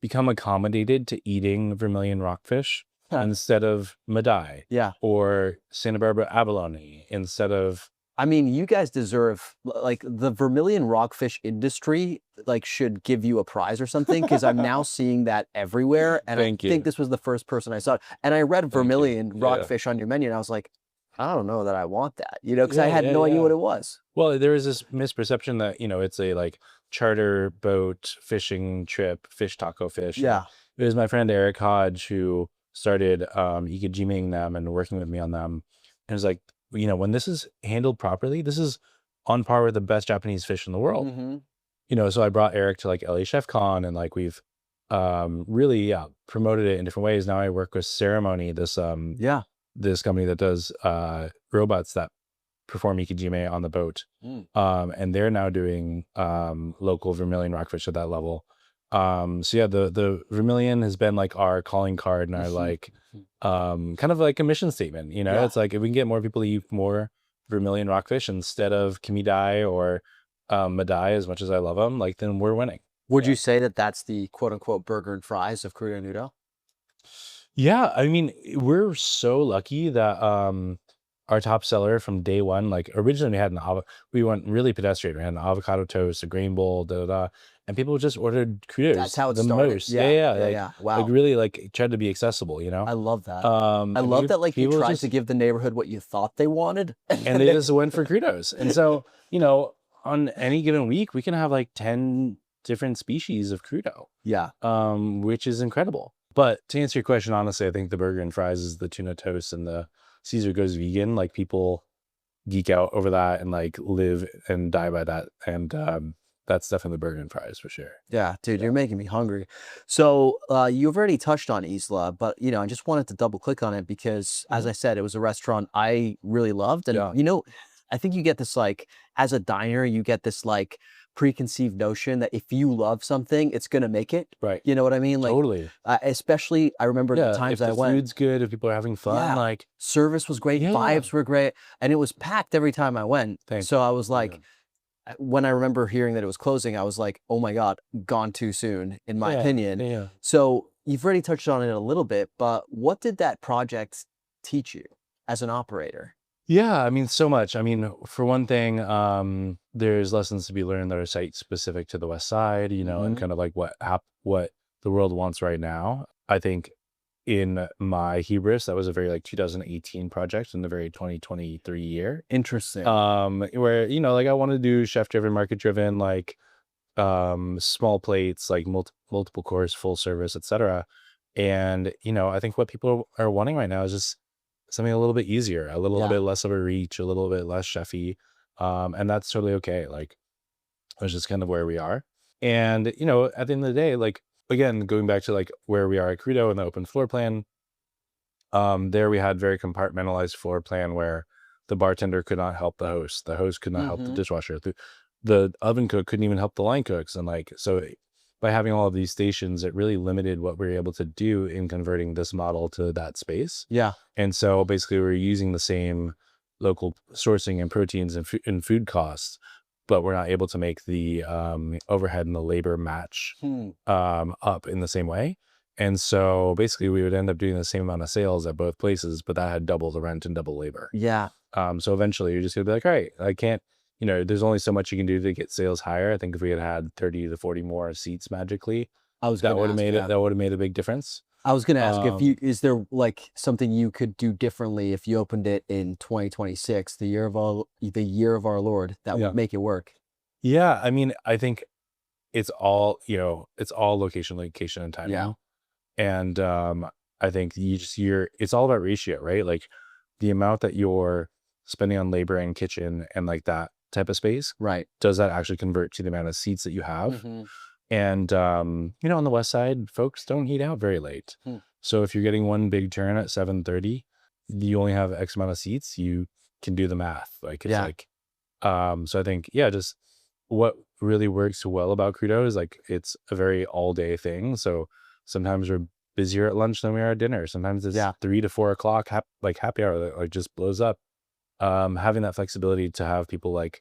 become accommodated to eating Vermilion rockfish Huh. instead of Maday Yeah. or Santa Barbara abalone instead of. I mean, you guys deserve, like, the Vermilion rockfish industry, like, should give you a prize or something, because I'm now seeing that everywhere. And Thank I you. think this was the first person I saw it. And I read Vermilion Yeah. rockfish on your menu, and I was like, I don't know that I want that, because I Yeah, had no idea yeah. what it was. Well, there is this misperception that, it's a like charter boat fishing trip, fish taco fish. Yeah. It was my friend Eric Hodge who started ikejiming them and working with me on them. And it was like, when this is handled properly, this is on par with the best Japanese fish in the world. Mm-hmm. So I brought Eric to like LA Chef Con, and like we've really promoted it in different ways. Now I work with Ceremony, this this company that does robots that perform ikejime on the boat. And they're now doing local Vermilion rockfish at that level. So yeah, the Vermilion has been like our calling card and our like kind of like a mission statement. Yeah. It's like, if we can get more people to eat more Vermilion rockfish instead of kimidai or Maday, as much as I love them, like, then we're winning. Would you say that that's the quote unquote burger and fries of Crudo Nudo? Yeah, I mean, we're so lucky that our top seller from day one, like, originally we went really pedestrian. We had an avocado toast, a grain bowl, and people just ordered Crudos. That's how it the started. most. Yeah. Wow. Like, really, like, tried to be accessible, I love that. I I love that, like, you people tried just- to give the neighborhood what you thought they wanted. and they just went for Crudos. And so, on any given week, we can have like 10 different species of Crudo, Yeah. which is incredible. But to answer your question, honestly, I think the burger and fries is the tuna toast, and the Caesar goes vegan. Like, people geek out over that and like live and die by that. And that's definitely the burger and fries for sure. Yeah, dude, you're making me hungry. So you've already touched on Isla, but I just wanted to double click on it because, as I said, it was a restaurant I really loved. And I think you get this, like, as a diner, you get this like preconceived notion that if you love something, it's gonna make it. Right. You know what I mean? Like, Totally. especially, I remember the times if I the went. food's good, if people are having fun, Yeah. like, Service was great, Yeah. vibes were great, and it was packed every time I went. Thank So I was like, Yeah. when I remember hearing that it was closing, I was like, oh my God, gone too soon, in my opinion. Yeah. So you've already touched on it a little bit, but what did that project teach you as an operator? Yeah, I mean, so much. I mean, for one thing, there's lessons to be learned that are site specific to the West Side, and kind of like what the world wants right now. I think in my hubris, that was a very like 2018 project in the very 2023 year. Interesting. Where, like, I want to do chef driven, market driven, like small plates, like multiple course, full service, etc. And, I think what people are wanting right now is just something a little bit easier, a little bit less of a reach, a little bit less chefy. And that's totally okay. Like, that's just kind of where we are. And, at the end of the day, like, again, going back to like where we are at Crudo and the open floor plan, there we had very compartmentalized floor plan where the bartender could not help the host could not help the dishwasher, the oven cook couldn't even help the line cooks. And like, so by having all of these stations, it really limited what we were able to do in converting this model to that space. Yeah. And so basically we're using the same local sourcing and proteins and food costs, but we're not able to make the overhead and the labor match up in the same way. And so basically we would end up doing the same amount of sales at both places, but that had double the rent and double labor. Yeah. So eventually you're just gonna be like, all right, I can't, there's only so much you can do to get sales higher. I think if we had 30 to 40 more seats magically, that would have made it. That would have made a big difference. I was going to ask is there like something you could do differently if you opened it in 2026, the year of our Lord, that would make it work? Yeah, I mean, I think it's all, it's all location, and time Yeah. now. And I think it's all about ratio, right? Like the amount that you're spending on labor and kitchen and like that type of space, Right. does that actually convert to the amount of seats that you have? Mm-hmm. And on the west side, folks don't eat out very late. So if you're getting one big turn at 7:30, you only have X amount of seats, you can do the math. Like it's like so I think, just what really works well about Crudo is like it's a very all day thing. So sometimes we're busier at lunch than we are at dinner. Sometimes it's 3 to 4 o'clock, like happy hour that like just blows up. Having that flexibility to have people like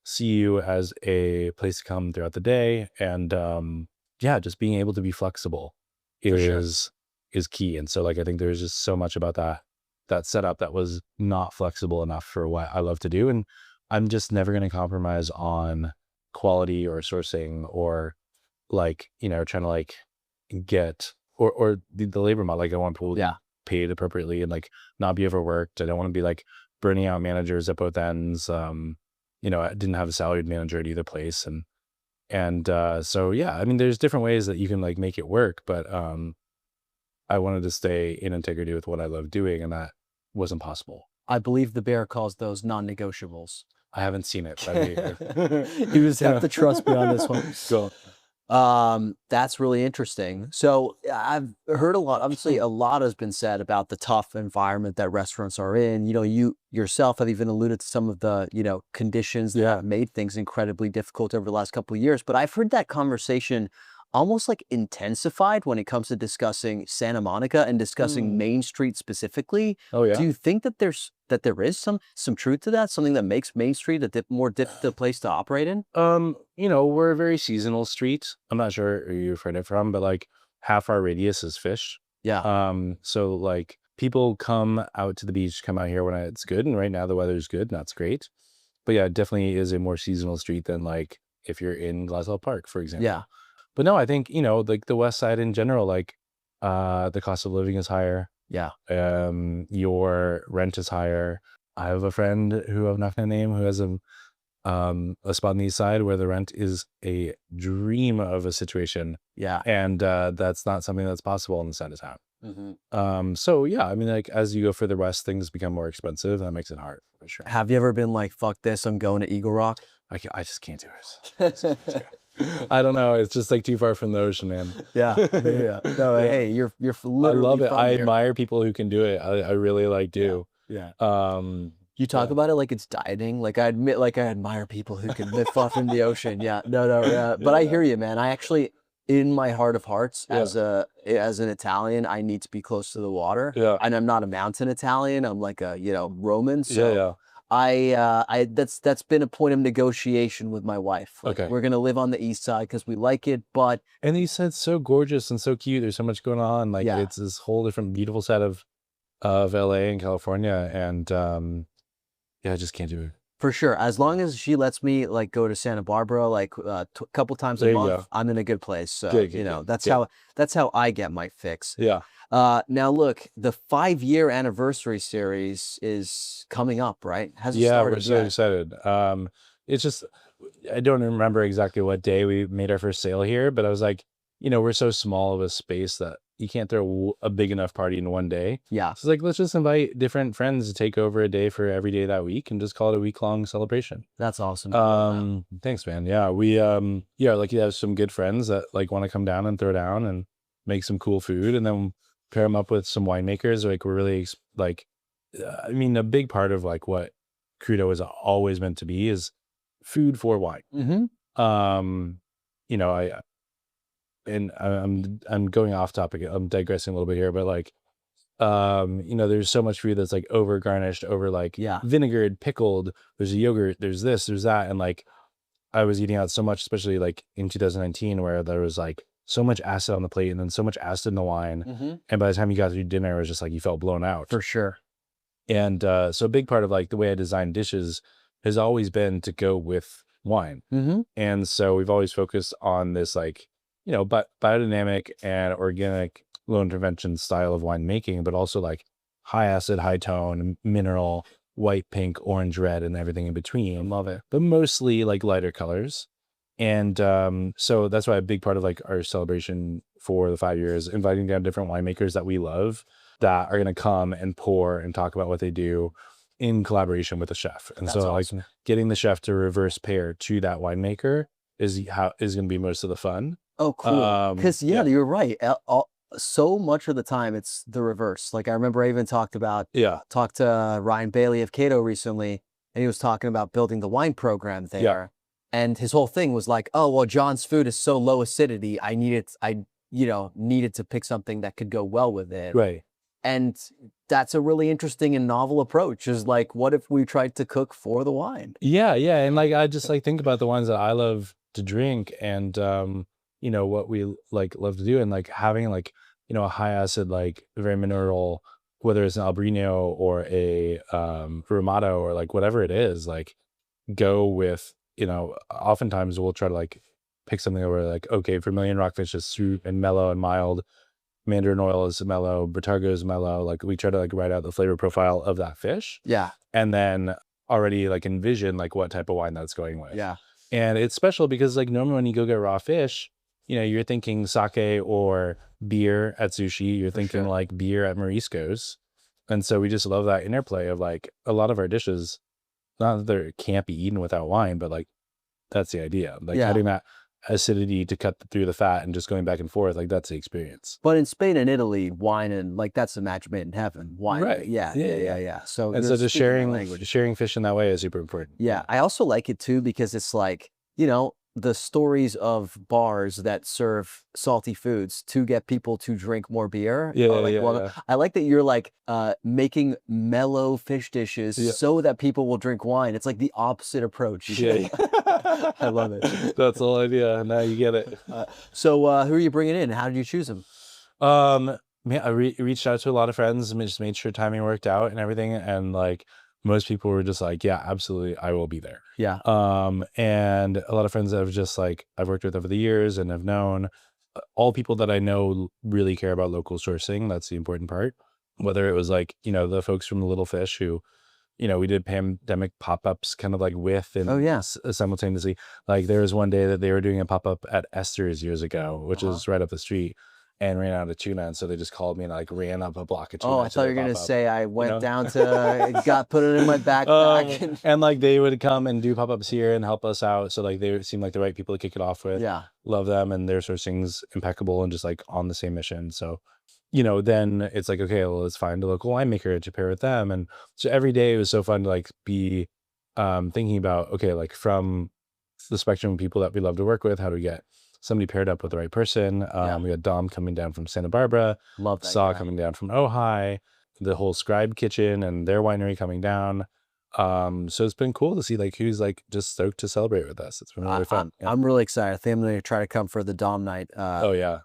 see you as a place to come throughout the day, and just being able to be flexible is key. And so like I think there's just so much about that setup that was not flexible enough for what I love to do, and I'm just never going to compromise on quality or sourcing or like trying to like get or the labor model. Like I want people to be paid appropriately and like not be overworked. I don't want to be like burning out managers at both ends. I didn't have a salaried manager at either place, and so I mean there's different ways that you can like make it work, but I wanted to stay in integrity with what I love doing, and that wasn't possible. I believe the bear calls those non-negotiables. I haven't seen it. You just have to trust me on this one. Cool. That's really interesting. So I've heard a lot, obviously a lot has been said about the tough environment that restaurants are in. You yourself have even alluded to some of the, conditions that have made things incredibly difficult over the last couple of years. But I've heard that conversation almost like intensified when it comes to discussing Santa Monica and discussing Main Street specifically. Oh yeah. Do you think that there is some truth to that? Something that makes Main Street a more difficult place to operate in? We're a very seasonal street. I'm not sure where you've heard it from, but like half our radius is fish. Yeah. So like people come out to the beach, come out here when it's good, and right now the weather's good and that's great. But yeah, it definitely is a more seasonal street than like if you're in Glasgow Park, for example. Yeah. But no, I think, like the West Side in general, like the cost of living is higher. Yeah. Your rent is higher. I have a friend who I'm not going to name who has a spot on the East Side where the rent is a dream of a situation. Yeah. And that's not something that's possible in the center of town. So yeah, I mean, like as you go further west, things become more expensive. That makes it hard for sure. Have you ever been like, fuck this, I'm going to Eagle Rock? I just can't do it. I don't know. It's just like too far from the ocean, man. Yeah. No, hey, you're literally I love it. I here. admire people who can do it. I really like do. Yeah. You talk about it like it's dieting. Like I admit, like I admire people who can live off in the ocean. Yeah. No. But I hear you, man. I actually, in my heart of hearts, as an Italian, I need to be close to the water. Yeah. And I'm not a mountain Italian. I'm like a Roman. So yeah. That's been a point of negotiation with my wife. Like, okay. We're gonna live on the east side because we like it, but and you said so gorgeous and so cute. There's so much going on. Like it's this whole different beautiful set of LA and California, and I just can't do it. For sure. As long as she lets me like go to Santa Barbara like a couple times a month, I'm in a good place. So good. That's how I get my fix. Yeah. Now look, the 5-year anniversary series is coming up, right? Hasn't started we're so excited. It's just I don't remember exactly what day we made our first sale here, but I was like, we're so small of a space that you can't throw a big enough party in one day. Yeah. So it's like, let's just invite different friends to take over a day for every day that week and just call it a week-long celebration. That's awesome. Thanks, man. Yeah, we like you have some good friends that like want to come down and throw down and make some cool food, and then pair them up with some winemakers. Like we're really like, I mean, a big part of like what Crudo has always meant to be is food for wine. I'm going off topic. I'm digressing a little bit here, but like, there's so much food that's like over garnished, over like vinegared, pickled. There's a yogurt, there's this, there's that. And like, I was eating out so much, especially like in 2019, where there was like so much acid on the plate and then so much acid in the wine. And by the time you got to dinner, it was just like, you felt blown out. For sure. And so a big part of like the way I design dishes has always been to go with wine. And so we've always focused on this like, biodynamic and organic low intervention style of winemaking, but also like high acid, high tone, mineral, white, pink, orange, red, and everything in between. Love it. But mostly like lighter colors. And so that's why a big part of like our celebration for the 5 years, inviting down different winemakers that we love that are going to come and pour and talk about what they do in collaboration with the chef. And That's so awesome. like getting the chef to reverse pair to that winemaker is going to be most of the fun. Oh, cool. Because yeah. you're right. So much of the time it's the reverse. Like I remember I even talked to Ryan Bailey of Cato recently, and he was talking about building the wine program there. Yeah. And his whole thing was like, oh, well, John's food is so low acidity. I needed to pick something that could go well with it. Right. And that's a really interesting and novel approach, is like, what if we tried to cook for the wine? Yeah. And like, I just like think about the wines that I love to drink and, what we like love to do, and like having like, a high acid, like very mineral, whether it's an Albino or a Ramato or like whatever it is, like go with, oftentimes we'll try to like pick something over like, okay, Vermilion Rockfish is sweet and mellow and mild. Mandarin oil is mellow. Botargo is mellow. Like we try to like write out the flavor profile of that fish. Yeah. And then already like envision like what type of wine that's going with. Yeah. And it's special because like normally when you go get raw fish, you're thinking sake or beer at sushi. You're thinking like beer at Marisco's. And so we just love that interplay of like a lot of our dishes, not that they can't be eaten without wine, but like that's the idea. Like having that acidity to cut through the fat and just going back and forth, like that's the experience. But in Spain and Italy, wine and like that's a match made in heaven. Wine, right? Yeah. So and so just sharing fish in that way is super important. Yeah, I also like it too because it's like the stories of bars that serve salty foods to get people to drink more beer. I like that you're like making mellow fish dishes so that people will drink wine. It's like the opposite approach. Yeah. I love it. That's the whole idea. Now you get it. So who are you bringing in? How did you choose them? I reached out to a lot of friends and just made sure timing worked out and everything. And like most people were just like, yeah, absolutely, I will be there. Yeah. And a lot of friends that have just like I've worked with over the years and have known, all people that I know really care about local sourcing. That's the important part. Whether it was like, the folks from the Little Fish who, we did pandemic pop-ups kind of like with and simultaneously. Like there was one day that they were doing a pop-up at Esther's years ago, which is right up the street, and ran out of tuna. And so they just called me and like ran up a block of tuna. Oh, I thought you were going to say I went down to, put it in my backpack. And like they would come and do pop-ups here and help us out. So like they seem like the right people to kick it off with. Yeah. Love them, and their sourcing's impeccable and just like on the same mission. So, then it's like, okay, well, let's find a local winemaker to pair with them. And so every day it was so fun to like be thinking about, okay, like from the spectrum of people that we love to work with, how do we get somebody paired up with the right person? We had Dom coming down from Santa Barbara. Love that Saw guy. coming down from Ojai, the whole Scribe Kitchen and their winery coming down. So it's been cool to see like who's like just stoked to celebrate with us. It's been really fun. I'm really excited. I think I'm going to try to come for the Dom night.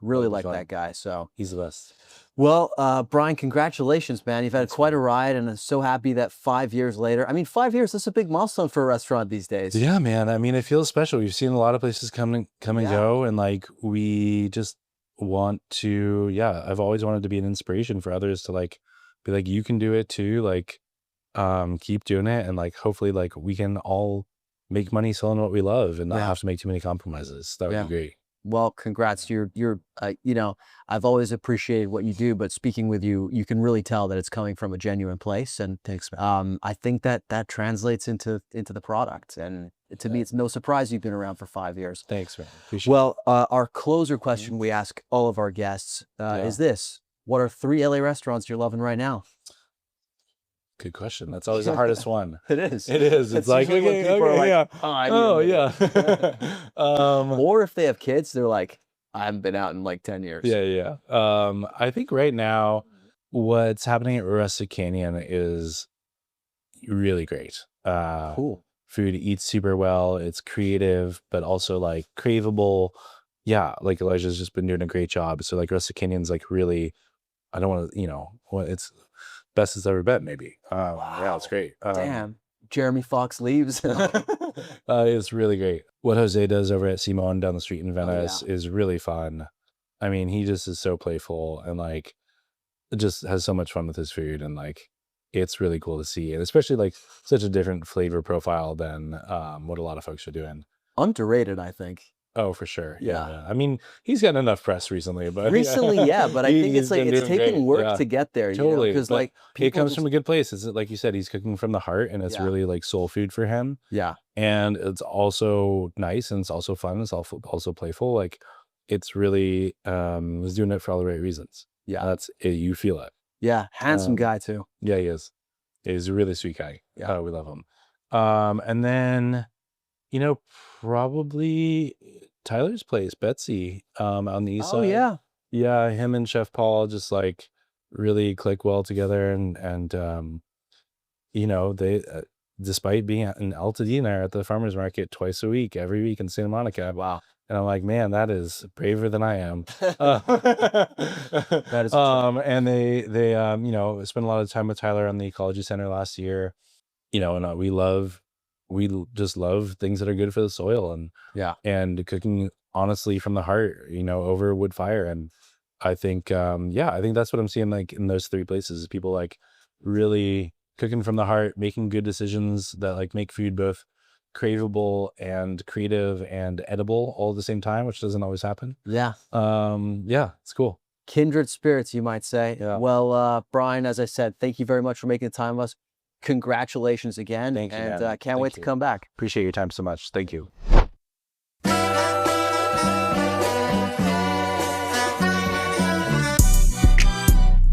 Really like that guy. So he's the best. Well, Brian, congratulations, man. You've had quite a ride, and I'm so happy that 5 years later, 5 years, that's a big milestone for a restaurant these days. Yeah, man. It feels special. We've seen a lot of places come and go, and like we just want to, I've always wanted to be an inspiration for others to like be like, you can do it too. Like, keep doing it, and like hopefully like we can all make money selling what we love and not have to make too many compromises. That would be great. Well, congrats. You're I've always appreciated what you do, but speaking with you, you can really tell that it's coming from a genuine place. And I think that translates into the product. And to me, it's no surprise you've been around for 5 years. Thanks, man. Appreciate it. Our closer question we ask all of our guests is this: what are 3 LA restaurants you're loving right now? Good question. That's always the hardest one. It is. It's like, okay, or if they have kids, they're like, I haven't been out in like 10 years. Yeah. I think right now what's happening at Rustic Canyon is really great. Cool. Food eats super well. It's creative, but also like craveable. Yeah, like Elijah's just been doing a great job. So like Rustic Canyon's like really, I don't want to, it's best it's ever been, maybe. Wow. Yeah, it's great. Damn. Jeremy Fox leaves. It's really great. What Jose does over at Simone down the street in Venice is really fun. He just is so playful and like just has so much fun with his food, and like it's really cool to see, and especially like such a different flavor profile than what a lot of folks are doing. Underrated, I think. Oh, for sure. Yeah. Yeah. I mean, he's gotten enough press recently, but Recently, yeah, but I think it's he's like been it's doing taken great. work Yeah, to get there, you know, totally. because But like it people comes just, from a good place. It's like you said, he's cooking from the heart, and it's Yeah. really like soul food for him. yeah, And it's also nice, and it's also fun. It's also playful. Like it's really he's doing it for all the right reasons. yeah, That's it, you feel it. yeah. Handsome Um, guy too. Yeah, he is. He's a really sweet guy. Yeah. We love him. And then, probably Tyler's place, Betsy, on the east Oh side. yeah, Yeah, him and Chef Paul just like really click well together, and they despite being in Altadena at the farmers market twice a week, every week in Santa Monica. wow. And I'm like, man, that is braver than I am. That is And they spent a lot of time with Tyler on the ecology center last year, and just love things that are good for the soil, and cooking honestly from the heart, over wood fire. And I think, I think that's what I'm seeing like in those three places, is people like really cooking from the heart, making good decisions that like make food both craveable and creative and edible all at the same time, which doesn't always happen. Yeah. It's cool. Kindred spirits, you might say. Yeah. Well, Brian, as I said, thank you very much for making the time with us. Congratulations again. Thank you, and man. can't wait to come back. Appreciate your time so much. Thank you.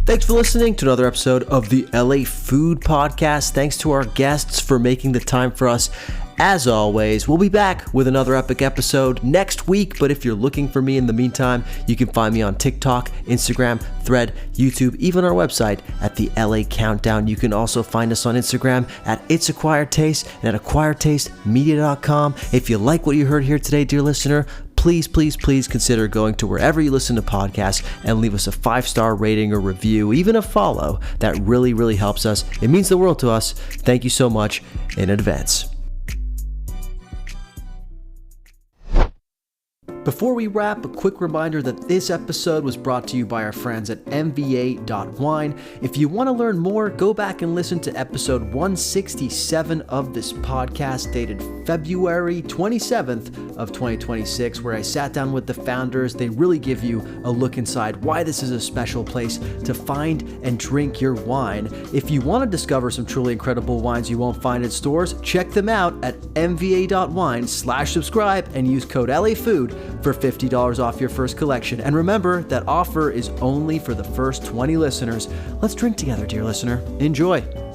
Thanks for listening to another episode of the LA Food Podcast. Thanks to our guests for making the time for us. As always, we'll be back with another epic episode next week, but if you're looking for me in the meantime, you can find me on TikTok, Instagram, Thread, YouTube, even our website at the LA Countdown. You can also find us on Instagram at It's Acquired Taste and at acquiredtastemedia.com. If you like what you heard here today, dear listener, please consider going to wherever you listen to podcasts and leave us a 5-star rating or review, even a follow. That really helps us. It means the world to us. Thank you so much in advance. Before we wrap, a quick reminder that this episode was brought to you by our friends at mva.wine. If you want to learn more, go back and listen to episode 167 of this podcast, dated February 27th of 2026, where I sat down with the founders. They really give you a look inside why this is a special place to find and drink your wine. If you want to discover some truly incredible wines you won't find in stores, check them out at mva.wine/subscribe and use code LAFood for $50 off your first collection. And remember, that offer is only for the first 20 listeners. Let's drink together, dear listener. Enjoy.